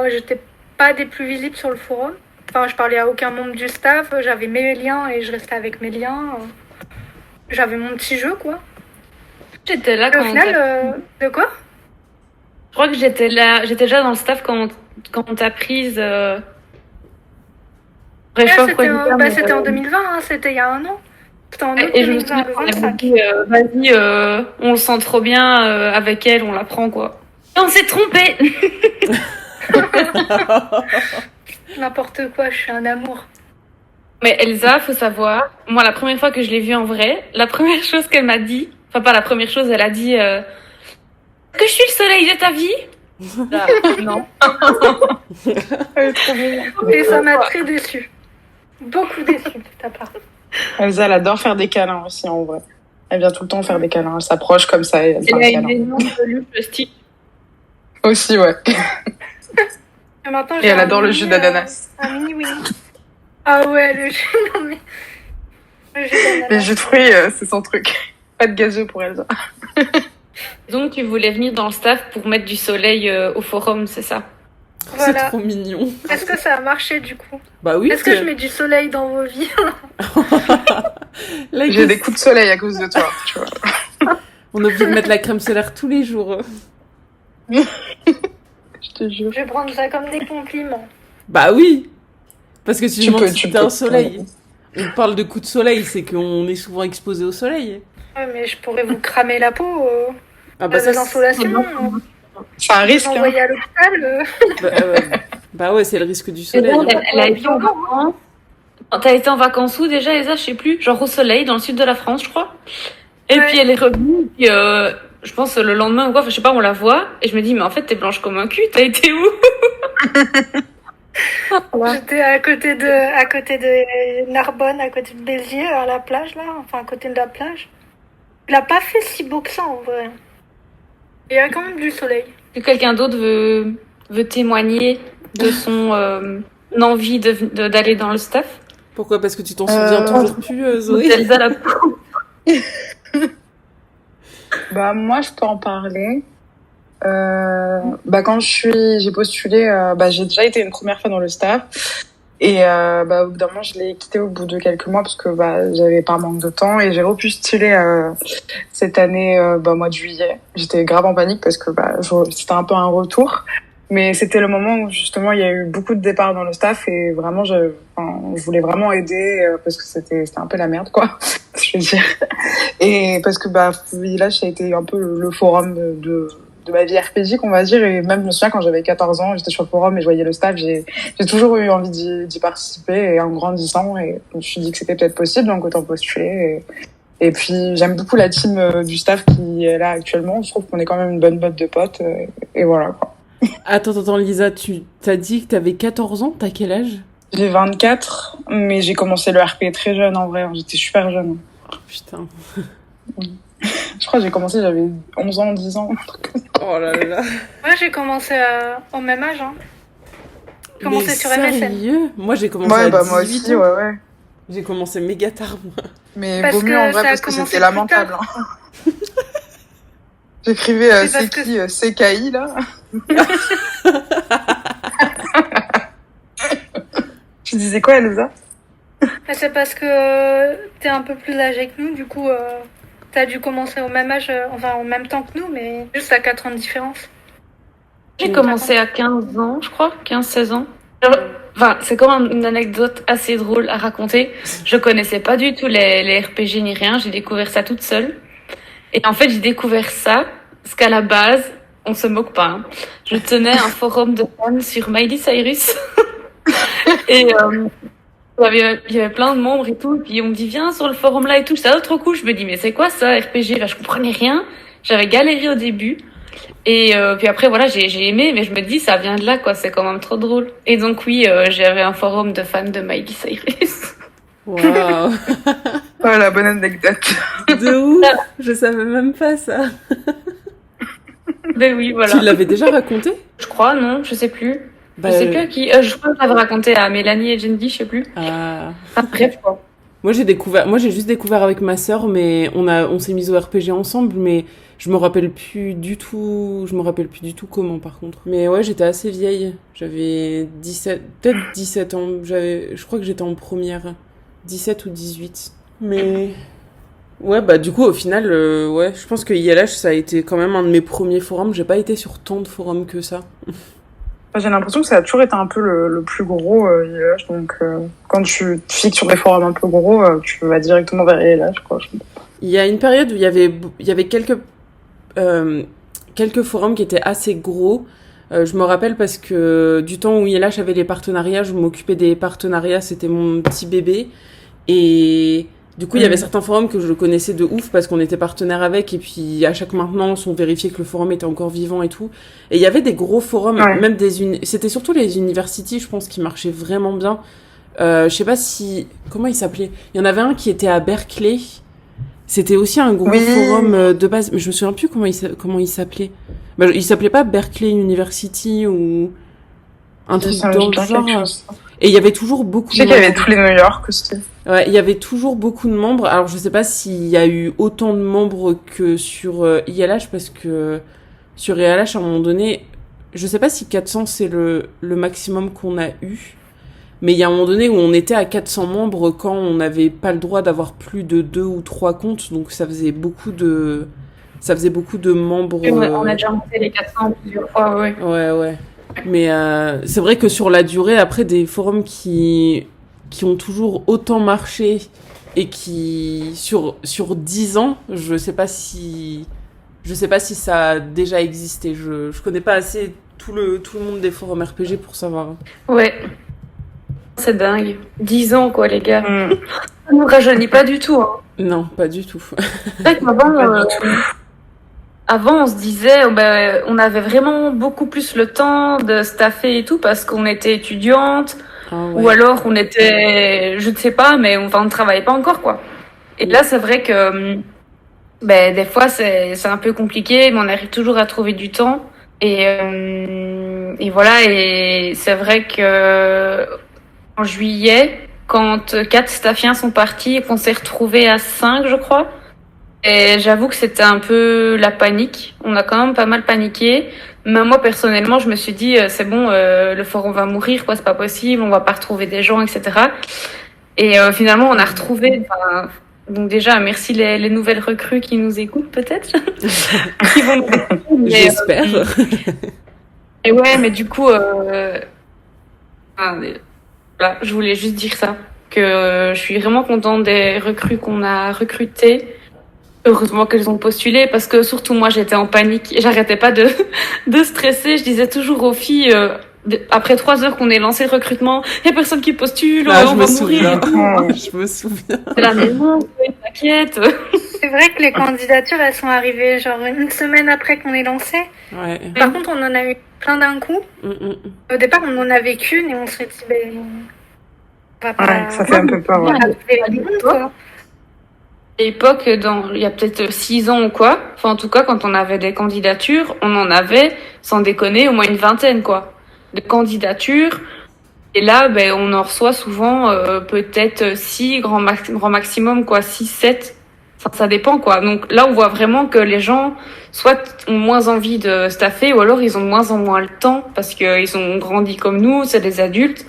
j'étais pas des plus visibles sur le forum. Enfin, je parlais à aucun membre du staff, j'avais mes liens et je restais avec mes liens. J'avais mon petit jeu, quoi. J'étais là Et au quand final, de quoi? Je crois que j'étais déjà dans le staff quand on t'a prise. Bref, je sais pas pourquoi je dis ça, mais, C'était en 2020, hein, c'était il y a un an. C'était en août et je me 2020, souviens le qu'on avait 25. dit, vas-y, on le sent trop bien avec elle, on la prend quoi. Et on s'est trompé. N'importe quoi, je suis un amour. Mais Elsa, faut savoir, moi la première fois que je l'ai vue en vrai, la première chose qu'elle m'a dit, enfin pas la première chose, elle a dit que je suis le soleil de ta vie. Ah, non. Elle est trop mignonne. Et ça m'a très déçue. Beaucoup déçue de ta part. Elsa, elle adore faire des câlins aussi, en vrai. Elle vient tout le temps faire des câlins. Elle s'approche comme ça et elle fait Elle un a une câlin. énorme peluche style. Aussi, ouais. Et maintenant, Et j'ai elle un adore le mini, jus d'ananas. Un mini Winnie. Ah ouais, le jus, non mais... Le jus d'ananas. Les jus de fruits, c'est son truc. Pas de gazeux pour Elsa. Donc tu voulais venir dans le staff pour mettre du soleil au forum, c'est ça? Voilà. C'est trop mignon. Est-ce que ça a marché du coup? Bah oui. Est-ce que je mets du soleil dans vos vies? La J'ai question- des coups de soleil à cause de toi, tu vois. On est obligé de mettre la crème solaire tous les jours. Je te jure. Je vais prendre ça comme des compliments. Bah oui. Parce que si tu demandes si tu t'as un peux. soleil. On parle de coups de soleil, c'est qu'on est souvent exposé au soleil. Ouais, mais je pourrais vous cramer la peau. Ah bah ça, c'est- L'insolation. C'est un risque, hein. Envoyer à l'hôpital. bah ouais, c'est le risque du Et soleil. là, hein. elle a été en vacances. T'as été en vacances où déjà, Elsa? Je sais plus. Genre au soleil, dans le sud de la France, je crois. Et Ouais. puis elle est revenue. Et puis, je pense le lendemain ou quoi, enfin, je sais pas, on la voit. Et je me dis, mais en fait, t'es blanche comme un cul. T'as été où? J'étais à côté de Narbonne, à côté de Béziers, à la plage là, enfin à côté de la plage. Il a pas fait si beau que ça en vrai. Il y a quand même du soleil. Que quelqu'un d'autre veut témoigner de son envie d'aller dans le staff? Pourquoi? Parce que tu t'en souviens toujours plus, Zoé? Elsa, la peau. Bah, moi, je peux en parler. Quand j'ai postulé, j'ai déjà été une première fois dans le staff. Et au bout d'un moment, je l'ai quitté au bout de quelques mois parce que j'avais pas un manque de temps et j'ai repostulé cette année, mois de juillet. J'étais grave en panique parce que c'était un peu un retour. Mais c'était le moment où justement il y a eu beaucoup de départs dans le staff et vraiment je voulais vraiment aider parce que c'était un peu la merde quoi, je veux dire. Et parce que Village ça a été un peu le forum de ma vie RPG qu'on va dire, et même je me souviens quand j'avais 14 ans, j'étais sur le forum et je voyais le staff, j'ai toujours eu envie d'y participer, et en grandissant et je me suis dit que c'était peut-être possible, donc autant postuler. Et puis j'aime beaucoup la team du staff qui est là actuellement, je trouve qu'on est quand même une bonne botte de potes et voilà quoi. Attends, Lisa, tu t'as dit que t'avais 14 ans, t'as quel âge? J'ai 24, mais j'ai commencé le RP très jeune en vrai, j'étais super jeune. Oh, putain. Je crois que j'ai commencé, j'avais 11 ans, 10 ans. Oh là là. Moi j'ai commencé au même âge. Hein. J'ai commencé Mais sur MSN. sérieux? Moi j'ai commencé Ouais, à 18 moi aussi, ans. ouais. J'ai commencé méga tard, moi. Mais Parce vaut mieux que en vrai ça a parce que commencé c'était plus lamentable. tard. Hein. J'écrivais C'est c'est parce qui CKI là. Tu disais quoi, Elsa? Mais c'est parce que t'es un peu plus âgé que nous, du coup t'as dû commencer au même âge, en même temps que nous, mais juste à 4 ans de différence. J'ai commencé à 15 ans, je crois, 15-16 ans. C'est quand même une anecdote assez drôle à raconter. Je connaissais pas du tout les RPG ni rien, j'ai découvert ça toute seule. Et en fait, j'ai découvert ça parce qu'à la base, on se moque pas. Hein. Je tenais un forum de fans sur Miley Cyrus. Et il y avait plein de membres et tout. Et puis on me dit, viens sur le forum là et tout. Ça trop cool. Je me dis, mais c'est quoi ça, RPG? Je comprenais rien. J'avais galéré au début. Et puis après, voilà, j'ai aimé, mais je me dis, ça vient de là, quoi. C'est quand même trop drôle. Et donc, oui, j'avais un forum de fans de Miley Cyrus. Waouh. Oh, la bonne anecdote. De ouf. Je savais même pas ça. Ben oui, voilà. Tu l'avais déjà raconté? Je crois, non, je sais plus. Bah, Je sais plus à qui. Je crois que je l'avais raconté à Mélanie et Jendy, je sais plus. Ah. Enfin, bref, quoi. Moi j'ai juste découvert avec ma sœur, mais on s'est mis au RPG ensemble, mais je me rappelle plus du tout comment par contre. Mais ouais, j'étais assez vieille. J'avais peut-être 17 ans. Je crois que j'étais en première. 17 ou 18. Mais ouais, bah du coup au final, ouais, je pense que ILH ça a été quand même un de mes premiers forums. J'ai pas été sur tant de forums que ça. J'ai l'impression que ça a toujours été un peu le plus gros ILH, donc quand tu te fixes sur des forums un peu gros, tu vas directement vers ILH, quoi. Il y a une période où il y avait quelques forums qui étaient assez gros. Je me rappelle parce que du temps où ILH avait les partenariats, je m'occupais des partenariats, c'était mon petit bébé. Et du coup, il y avait certains forums que je connaissais de ouf parce qu'on était partenaire avec, et puis à chaque maintenance, on vérifiait que le forum était encore vivant et tout. Et il y avait des gros forums, même c'était surtout les universities, je pense, qui marchaient vraiment bien. Je sais pas comment il s'appelait. Il y en avait un qui était à Berkeley. C'était aussi un gros forum de base, mais je me souviens plus comment il s'appelait. Bah, il s'appelait pas Berkeley University ou un truc dans le genre. Et il y avait toujours beaucoup de membres. Je sais qu'il y avait tous les New York aussi. Ouais, il y avait toujours beaucoup de membres. Alors, je sais pas s'il y a eu autant de membres que sur ILH, parce que sur ILH, à un moment donné, je sais pas si 400 c'est le maximum qu'on a eu. Mais il y a un moment donné où on était à 400 membres quand on n'avait pas le droit d'avoir plus de 2 ou 3 comptes. Donc, ça faisait beaucoup de membres. On a déjà monté les 400 plusieurs fois, ouais. Ouais. Mais c'est vrai que sur la durée, après, des forums qui ont toujours autant marché et qui, sur 10 ans, je sais pas si ça a déjà existé. Je connais pas assez tout le monde des forums RPG pour savoir. Ouais. C'est dingue. 10 ans, quoi, les gars. Ça nous rajeunit pas du tout, hein. Non, pas du tout. C'est vrai qu'avant, avant, on se disait, on avait vraiment beaucoup plus le temps de staffer et tout parce qu'on était étudiante, ou alors on était, je ne sais pas, mais on ne travaillait pas encore, quoi. Et là, c'est vrai que, des fois, c'est un peu compliqué, mais on arrive toujours à trouver du temps. Et voilà, et c'est vrai que en juillet, quand 4 staffiens sont partis et qu'on s'est retrouvés à 5, je crois. Et j'avoue que c'était un peu la panique. On a quand même pas mal paniqué. Mais moi, personnellement, je me suis dit, c'est bon, le forum va mourir, quoi, c'est pas possible, on va pas retrouver des gens, etc. Et finalement, on a retrouvé... donc déjà, merci les nouvelles recrues qui nous écoutent, peut-être. Qui vont nous écouter, j'espère. Et ouais, mais du coup... Voilà, je voulais juste dire ça, que je suis vraiment contente des recrues qu'on a recrutées. Heureusement qu'elles ont postulé, parce que surtout moi j'étais en panique, j'arrêtais pas de stresser. Je disais toujours aux filles, après 3 heures qu'on ait lancé le recrutement, il y a personne qui postule, on va mourir. Je me souviens. C'est la maison, t'inquiète. C'est vrai que les candidatures elles sont arrivées genre une semaine après qu'on ait lancé. Ouais. Par contre on en a eu plein d'un coup. Au départ on en avait qu'une et on se dit on va pas... Ouais, ça fait un peu peur. À l'époque, il y a peut-être 6 ans ou quoi, enfin en tout cas quand on avait des candidatures, on en avait, sans déconner, au moins une vingtaine, quoi, de candidatures. Et là, on en reçoit souvent peut-être 6, grand maximum, quoi, 6, 7. Enfin, ça dépend, quoi. Donc là, on voit vraiment que les gens, soit ont moins envie de staffer, ou alors ils ont de moins en moins le temps, parce qu'ils ont grandi comme nous, c'est des adultes.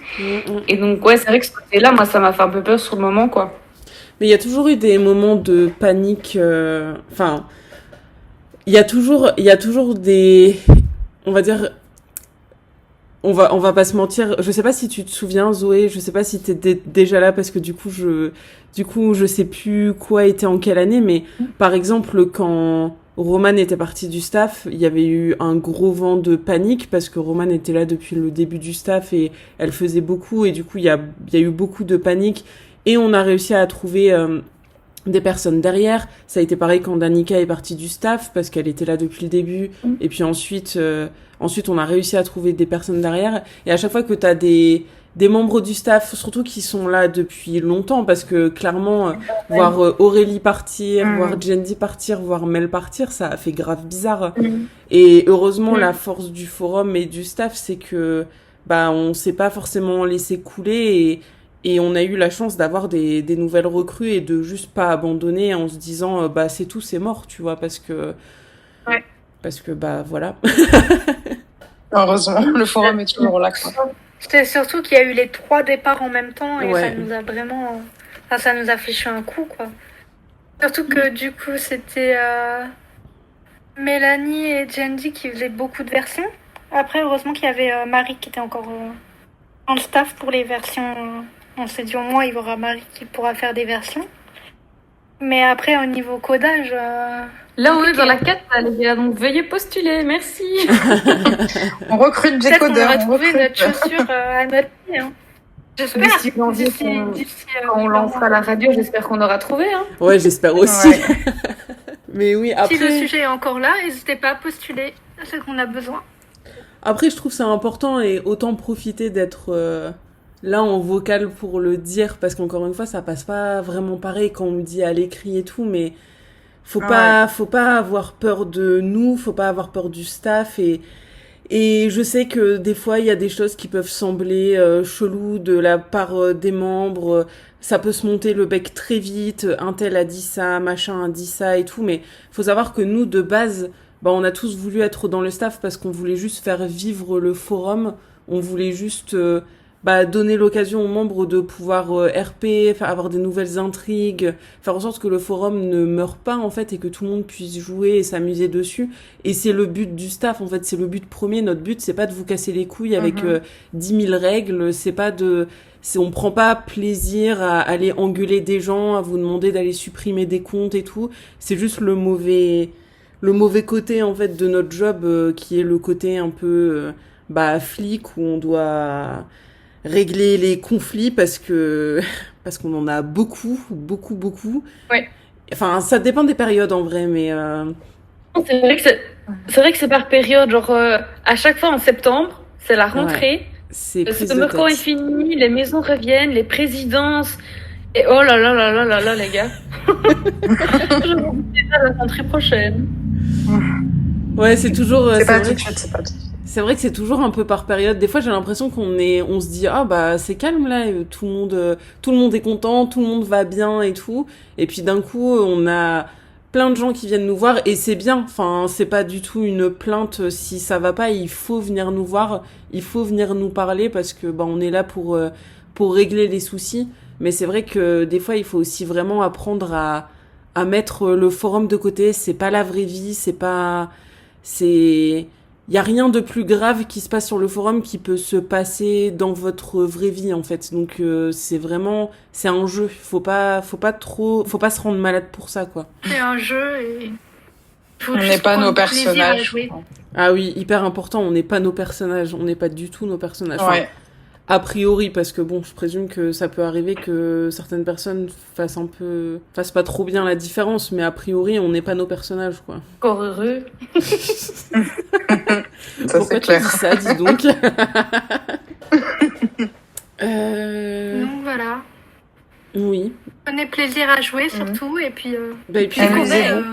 Et donc, ouais, c'est vrai que ce côté-là, moi, ça m'a fait un peu peur sur le moment, quoi. Mais il y a toujours eu des moments de panique. Enfin, il y a toujours des, on va dire, on va pas se mentir. Je sais pas si tu te souviens, Zoé. Je sais pas si t'étais déjà là parce que du coup je sais plus quoi était en quelle année. Mais par exemple, quand Roman était parti du staff, il y avait eu un gros vent de panique parce que Roman était là depuis le début du staff et elle faisait beaucoup et du coup il y a eu beaucoup de panique. Et on a réussi à trouver des personnes derrière. Ça a été pareil quand Danica est partie du staff parce qu'elle était là depuis le début. Et puis ensuite, on a réussi à trouver des personnes derrière. Et à chaque fois que t'as des membres du staff, surtout qui sont là depuis longtemps, parce que clairement, voir Aurélie partir, voir Jendy partir, voir Mel partir, ça a fait grave bizarre. Et heureusement, la force du forum et du staff, c'est que on s'est pas forcément laissé couler et on a eu la chance d'avoir des nouvelles recrues et de juste pas abandonner en se disant c'est tout, c'est mort, tu vois, parce que voilà. Heureusement, le forum est toujours là, quoi. C'était surtout qu'il y a eu les 3 départs en même temps et ça nous a vraiment... Enfin, ça nous a fichu un coup, quoi. Surtout que du coup, c'était Mélanie et Jendy qui faisaient beaucoup de versions. Après, heureusement qu'il y avait Marie qui était encore dans le staff pour les versions. On s'est dit au moins il y aura Marie qui pourra faire des versions. Mais après, au niveau codage... Là, on est dans la 4, les gars, donc veuillez postuler, merci. On recrute des Peut-être qu'on codeurs. aura trouvé notre chaussure à notre pied. Hein. J'espère. Quand on lancera la radio, j'espère qu'on aura trouvé. Hein. Ouais, j'espère aussi. Ouais. Mais oui, après... Si le sujet est encore là, n'hésitez pas à postuler. C'est ce qu'on a besoin. Après, je trouve ça important et autant profiter d'être là en vocal pour le dire, parce qu'encore une fois, ça passe pas vraiment pareil quand on me dit à l'écrit et tout, mais faut pas avoir peur de nous, faut pas avoir peur du staff et je sais que des fois, il y a des choses qui peuvent sembler cheloues de la part des membres. Ça peut se monter le bec très vite. Un tel a dit ça, machin a dit ça et tout. Mais faut savoir que nous, de base, on a tous voulu être dans le staff parce qu'on voulait juste faire vivre le forum. On voulait juste donner l'occasion aux membres de pouvoir RP, avoir des nouvelles intrigues, faire en sorte que le forum ne meure pas en fait et que tout le monde puisse jouer et s'amuser dessus. Et c'est le but du staff en fait, c'est le but premier. Notre but c'est pas de vous casser les couilles avec 10 000 règles, on prend pas plaisir à aller engueuler des gens, à vous demander d'aller supprimer des comptes et tout. C'est juste le mauvais côté en fait de notre job qui est le côté un peu flic où on doit régler les conflits parce qu'on en a beaucoup. Ouais. Enfin, ça dépend des périodes en vrai, mais c'est vrai que c'est par période, genre à chaque fois en septembre, c'est la rentrée. Ouais, c'est Le prise de summer camp tête. est fini, les maisons reviennent, les présidences. Et oh là là là là là là, les gars. Je vous dis ça la rentrée prochaine. Ouais, c'est toujours. C'est pas vrai tout de suite, c'est pas tout de suite. C'est vrai que c'est toujours un peu par période. Des fois, j'ai l'impression on se dit c'est calme là, tout le monde est content, tout le monde va bien et tout. Et puis d'un coup, on a plein de gens qui viennent nous voir et c'est bien. Enfin, c'est pas du tout une plainte si ça va pas. Il faut venir nous voir, il faut venir nous parler parce que on est là pour régler les soucis. Mais c'est vrai que des fois, il faut aussi vraiment apprendre à mettre le forum de côté. C'est pas la vraie vie, il y a rien de plus grave qui se passe sur le forum qui peut se passer dans votre vraie vie en fait. Donc c'est un jeu. Faut pas se rendre malade pour ça quoi. C'est un jeu et on n'est pas nos personnages. Ah oui, hyper important, on n'est pas nos personnages, on n'est pas du tout nos personnages. Enfin, Ouais. a priori, parce que je présume que ça peut arriver que certaines personnes fassent pas trop bien la différence, mais a priori, on n'est pas nos personnages, quoi. Encore heureux. Ça, Pourquoi c'est tu clair. dis ça, dis donc? Donc voilà. Oui. Prenez plaisir à jouer surtout et puis Et puis, Amusez-vous.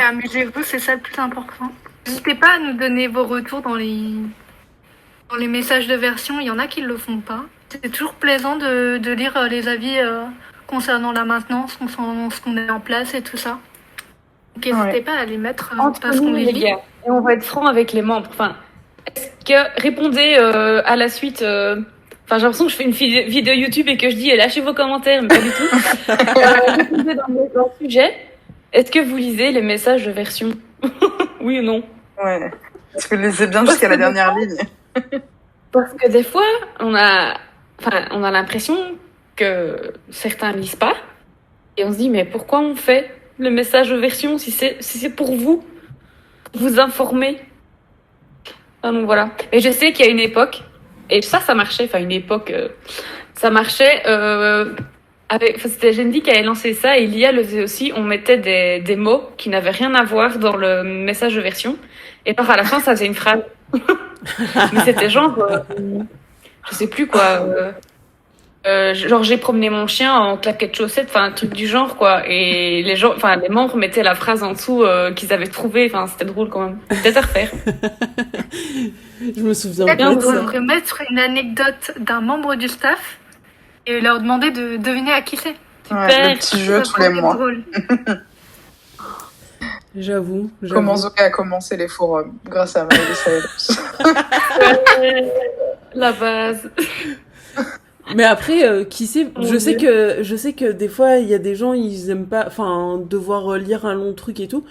amusez-vous, c'est ça le plus important. N'hésitez pas à nous donner vos retours dans les messages de version, il y en a qui ne le font pas. C'est toujours plaisant de lire les avis concernant la maintenance, concernant ce qu'on met en place et tout ça. Donc n'hésitez pas à les mettre parce qu'on les lit. gars. Et on va être franc avec les membres. Enfin, est-ce que répondez à la suite Enfin, j'ai l'impression que je fais une vidéo YouTube et que je dis lâchez vos commentaires, mais pas du tout. Répondez dans le sujet. Est-ce que vous lisez les messages de version? Oui ou non? Ouais. Parce que lisez bien jusqu'à la dernière ligne. Parce que des fois, on a l'impression que certains lisent pas. Et on se dit, mais pourquoi on fait le message de version si c'est pour vous informer? Donc voilà. Et je sais qu'il y a une époque, et ça marchait, ça marchait c'était Gendi qui avait lancé ça et l'IA le faisait aussi. On mettait des mots qui n'avaient rien à voir dans le message de version. Et par à la fin, ça faisait une phrase. Mais c'était genre, je sais plus quoi. Genre j'ai promené mon chien en claquettes chaussettes, enfin un truc du genre quoi. Et les gens, enfin les membres mettaient la phrase en dessous qu'ils avaient trouvée. Enfin c'était drôle quand même. Peut-être à refaire. Je me souviens Peut-être bien qu'on de ça. devrait mettre une anecdote d'un membre du staff et leur demander de deviner à qui c'est. Ouais, le petit jeu Ça tous les pourrait être mois. drôle. J'avoue. Comment Zoé a commencé les forums grâce à Maëlys. La base. Mais après, qui sait, je sais que des fois, il y a des gens, ils aiment pas, enfin, devoir lire un long truc et tout.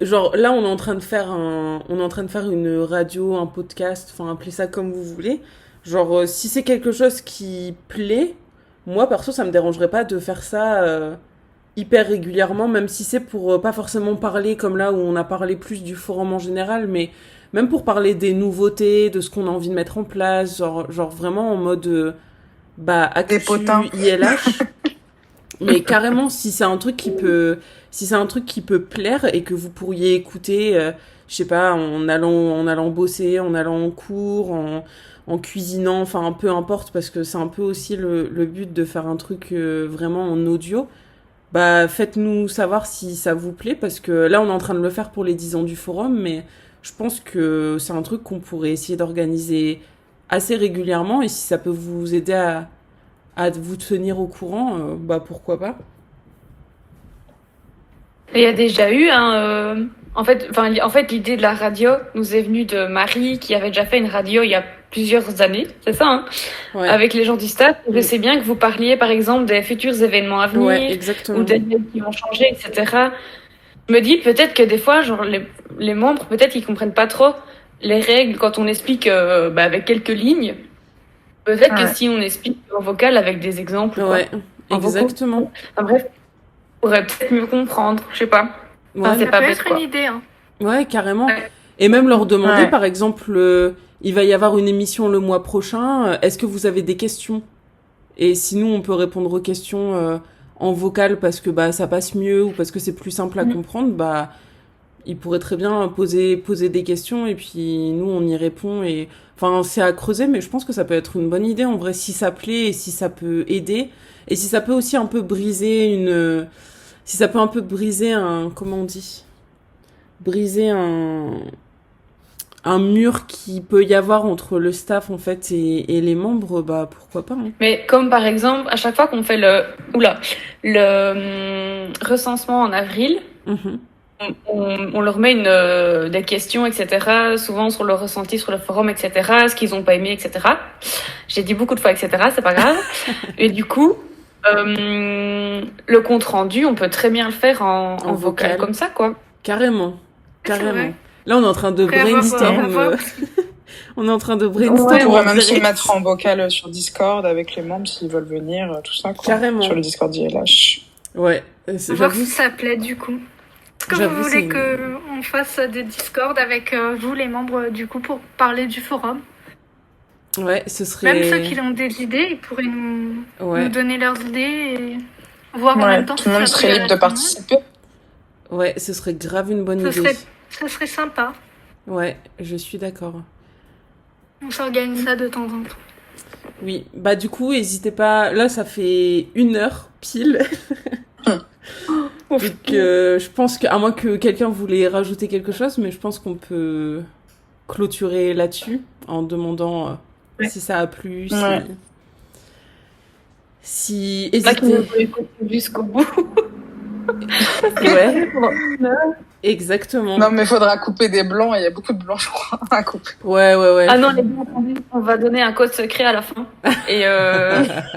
Genre, là, on est en train de faire une radio, un podcast, enfin, appelez ça comme vous voulez. Genre, si c'est quelque chose qui plaît, moi, perso, ça me dérangerait pas de faire ça, hyper régulièrement, même si c'est pour pas forcément parler comme là où on a parlé plus du forum en général, mais même pour parler des nouveautés, de ce qu'on a envie de mettre en place, genre vraiment en mode, actu Des potins. ILH. Mais carrément, si c'est un truc qui peut plaire et que vous pourriez écouter, je sais pas, en allant bosser, en allant en cours, en cuisinant, enfin peu importe, parce que c'est un peu aussi le but de faire un truc vraiment en audio. Faites-nous savoir si ça vous plaît, parce que là on est en train de le faire pour les 10 ans du forum, mais je pense que c'est un truc qu'on pourrait essayer d'organiser assez régulièrement, et si ça peut vous aider à vous tenir au courant, pourquoi pas. Il y a déjà eu en fait, l'idée de la radio nous est venue de Marie qui avait déjà fait une radio il y a plusieurs années, c'est ça, hein, Ouais, avec les gens du staff. Je sais bien que vous parliez par exemple des futurs événements à venir ouais, ou exactement. des règles qui vont changer, etc. Je me dis peut-être que des fois, genre les membres, peut-être ils comprennent pas trop les règles quand on explique avec quelques lignes. Peut-être que Ouais. si on explique en vocal avec des exemples, quoi, Ouais, en vocaux. exactement. Enfin, bref, on pourrait peut-être mieux comprendre, je sais pas. Ouais, c'est Ça pas peut bête, être quoi. une idée. Hein. ouais, carrément. Ouais. Et même leur demander, Ouais. par exemple, il va y avoir une émission le mois prochain, est-ce que vous avez des questions? Et si nous, on peut répondre aux questions en vocal parce que ça passe mieux ou parce que c'est plus simple à comprendre, ils pourraient très bien poser des questions et puis nous, on y répond. Et enfin, c'est à creuser, mais je pense que ça peut être une bonne idée en vrai, si ça plaît et si ça peut aider. Et si ça peut aussi un peu briser si ça peut un peu briser comment on dit? Briser un mur qui peut y avoir entre le staff en fait et les membres, pourquoi pas, hein. Mais comme par exemple, à chaque fois qu'on fait le recensement en avril, Mhm. on leur met des questions, etc. Souvent sur le ressenti sur le forum, etc. Ce qu'ils ont pas aimé, etc. J'ai dit beaucoup de fois, etc. C'est pas grave. Et du coup, le compte rendu, on peut très bien le faire en vocal vocal. comme ça, quoi. Carrément. C'est vrai. Là, on est en train de Après avoir, brainstorm. avoir- On est en train de On brainstorm. pourrait en même se direct. mettre en vocal sur Discord avec les membres s'ils veulent venir, tout ça, quoi. Carrément. Sur le Discord d'ILH. Ouais, Voir j'avoue. si ça plaît du coup. Est-ce que J'avoue, vous voulez c'est- qu'on fasse des Discord avec vous, les membres, du coup, pour parler du forum? Ouais, ce serait. Même ceux qui ont des idées, ils pourraient nous Ouais, donner leurs idées et voir en Ouais, même temps tout le monde si ça serait plaît libre à de tout le monde. participer. ouais, ce serait grave une bonne Ce idée. serait sympa. Ouais, je suis d'accord. On s'organise ça de temps en temps. Oui, du coup, n'hésitez pas. Là, ça fait 1 heure pile. Donc, je pense à moins que quelqu'un voulait rajouter quelque chose, mais je pense qu'on peut clôturer là-dessus en demandant Ouais. si ça a plu, Ouais. si Là, qui nous hésitez. peut écouter jusqu'au bout. Ouais, exactement. Non, mais faudra couper des blancs, il y a beaucoup de blancs, je crois, à couper. Ouais. Ah non, les gars, attendez, on va donner un code secret à la fin. Et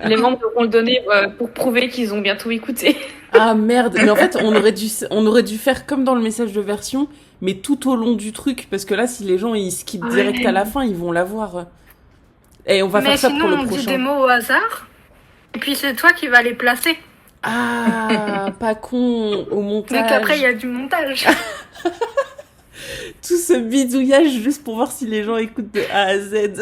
les membres devront le donner pour prouver qu'ils ont bien tout écouté. Ah merde, mais en fait, on aurait dû faire comme dans le message de version, mais tout au long du truc, parce que là, si les gens ils skippent Ouais. direct à la fin, ils vont l'avoir. Et on va Mais faire ça sinon, pour le on dit des prochain. mots au hasard. Et puis c'est toi qui vas les placer. Ah, pas con, au montage. Donc après, il y a du montage. Tout ce bidouillage juste pour voir si les gens écoutent de A à Z.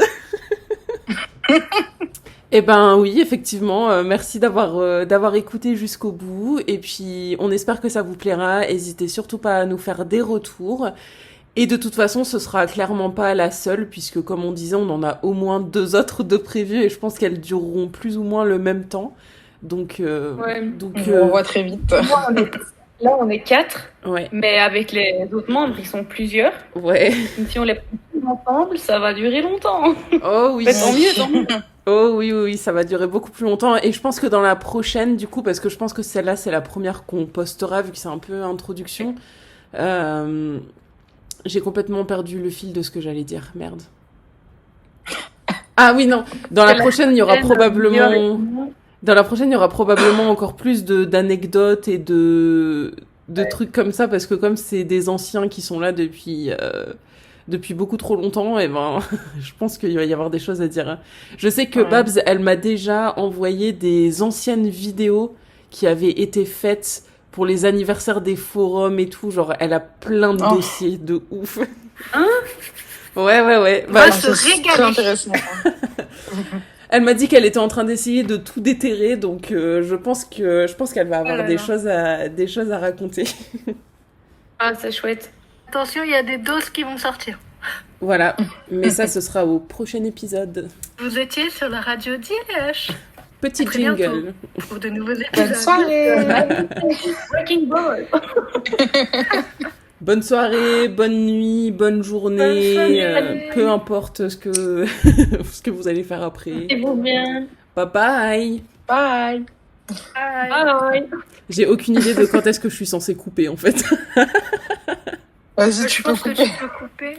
Eh ben oui, effectivement, merci d'avoir écouté jusqu'au bout. Et puis, on espère que ça vous plaira. N'hésitez surtout pas à nous faire des retours. Et de toute façon, ce sera clairement pas la seule, puisque comme on disait, on en a au moins 2 autres de prévues, et je pense qu'elles dureront plus ou moins le même temps. Donc, On voit très vite. Là, on est 4, ouais, mais avec les autres membres, ils sont plusieurs. ouais. Donc, si on les prend tous ensemble, ça va durer longtemps. Oh oui. Mais tant mieux, tant mieux. Oh oui, oui, oui, ça va durer beaucoup plus longtemps. Et je pense que dans la prochaine, du coup, parce que je pense que celle-là, c'est la première qu'on postera, vu que c'est un peu introduction, j'ai complètement perdu le fil de ce que j'allais dire. Merde. Ah oui, non. Dans la prochaine, il y aura probablement... Dans la prochaine, il y aura probablement encore plus d'anecdotes et de trucs comme ça, parce que comme c'est des anciens qui sont là depuis beaucoup trop longtemps, et ben, je pense qu'il va y avoir des choses à dire. Je sais que Babs, elle m'a déjà envoyé des anciennes vidéos qui avaient été faites pour les anniversaires des forums et tout. Genre, elle a plein de dossiers de ouf. Hein? Ouais. Va se régaler. C'est intéressant. Elle m'a dit qu'elle était en train d'essayer de tout déterrer, donc je pense qu'elle va avoir des choses à raconter. Ah, c'est chouette. Attention, il y a des doses qui vont sortir. Voilà, mais ça, ce sera au prochain épisode. Vous étiez sur la radio d'ILH. Petit Très jingle. bientôt. Pour de nouveaux épisodes. Bonne soirée. Breaking Ball. Bonne soirée, bonne nuit, bonne journée, Bonne soirée. peu importe ce que ce que vous allez faire après. Et vous bien. Bye bye. Bye. Bye. Bye. J'ai aucune idée de quand est-ce que je suis censée couper en fait. Vas-y, Je tu peux pense que couper. tu peux couper.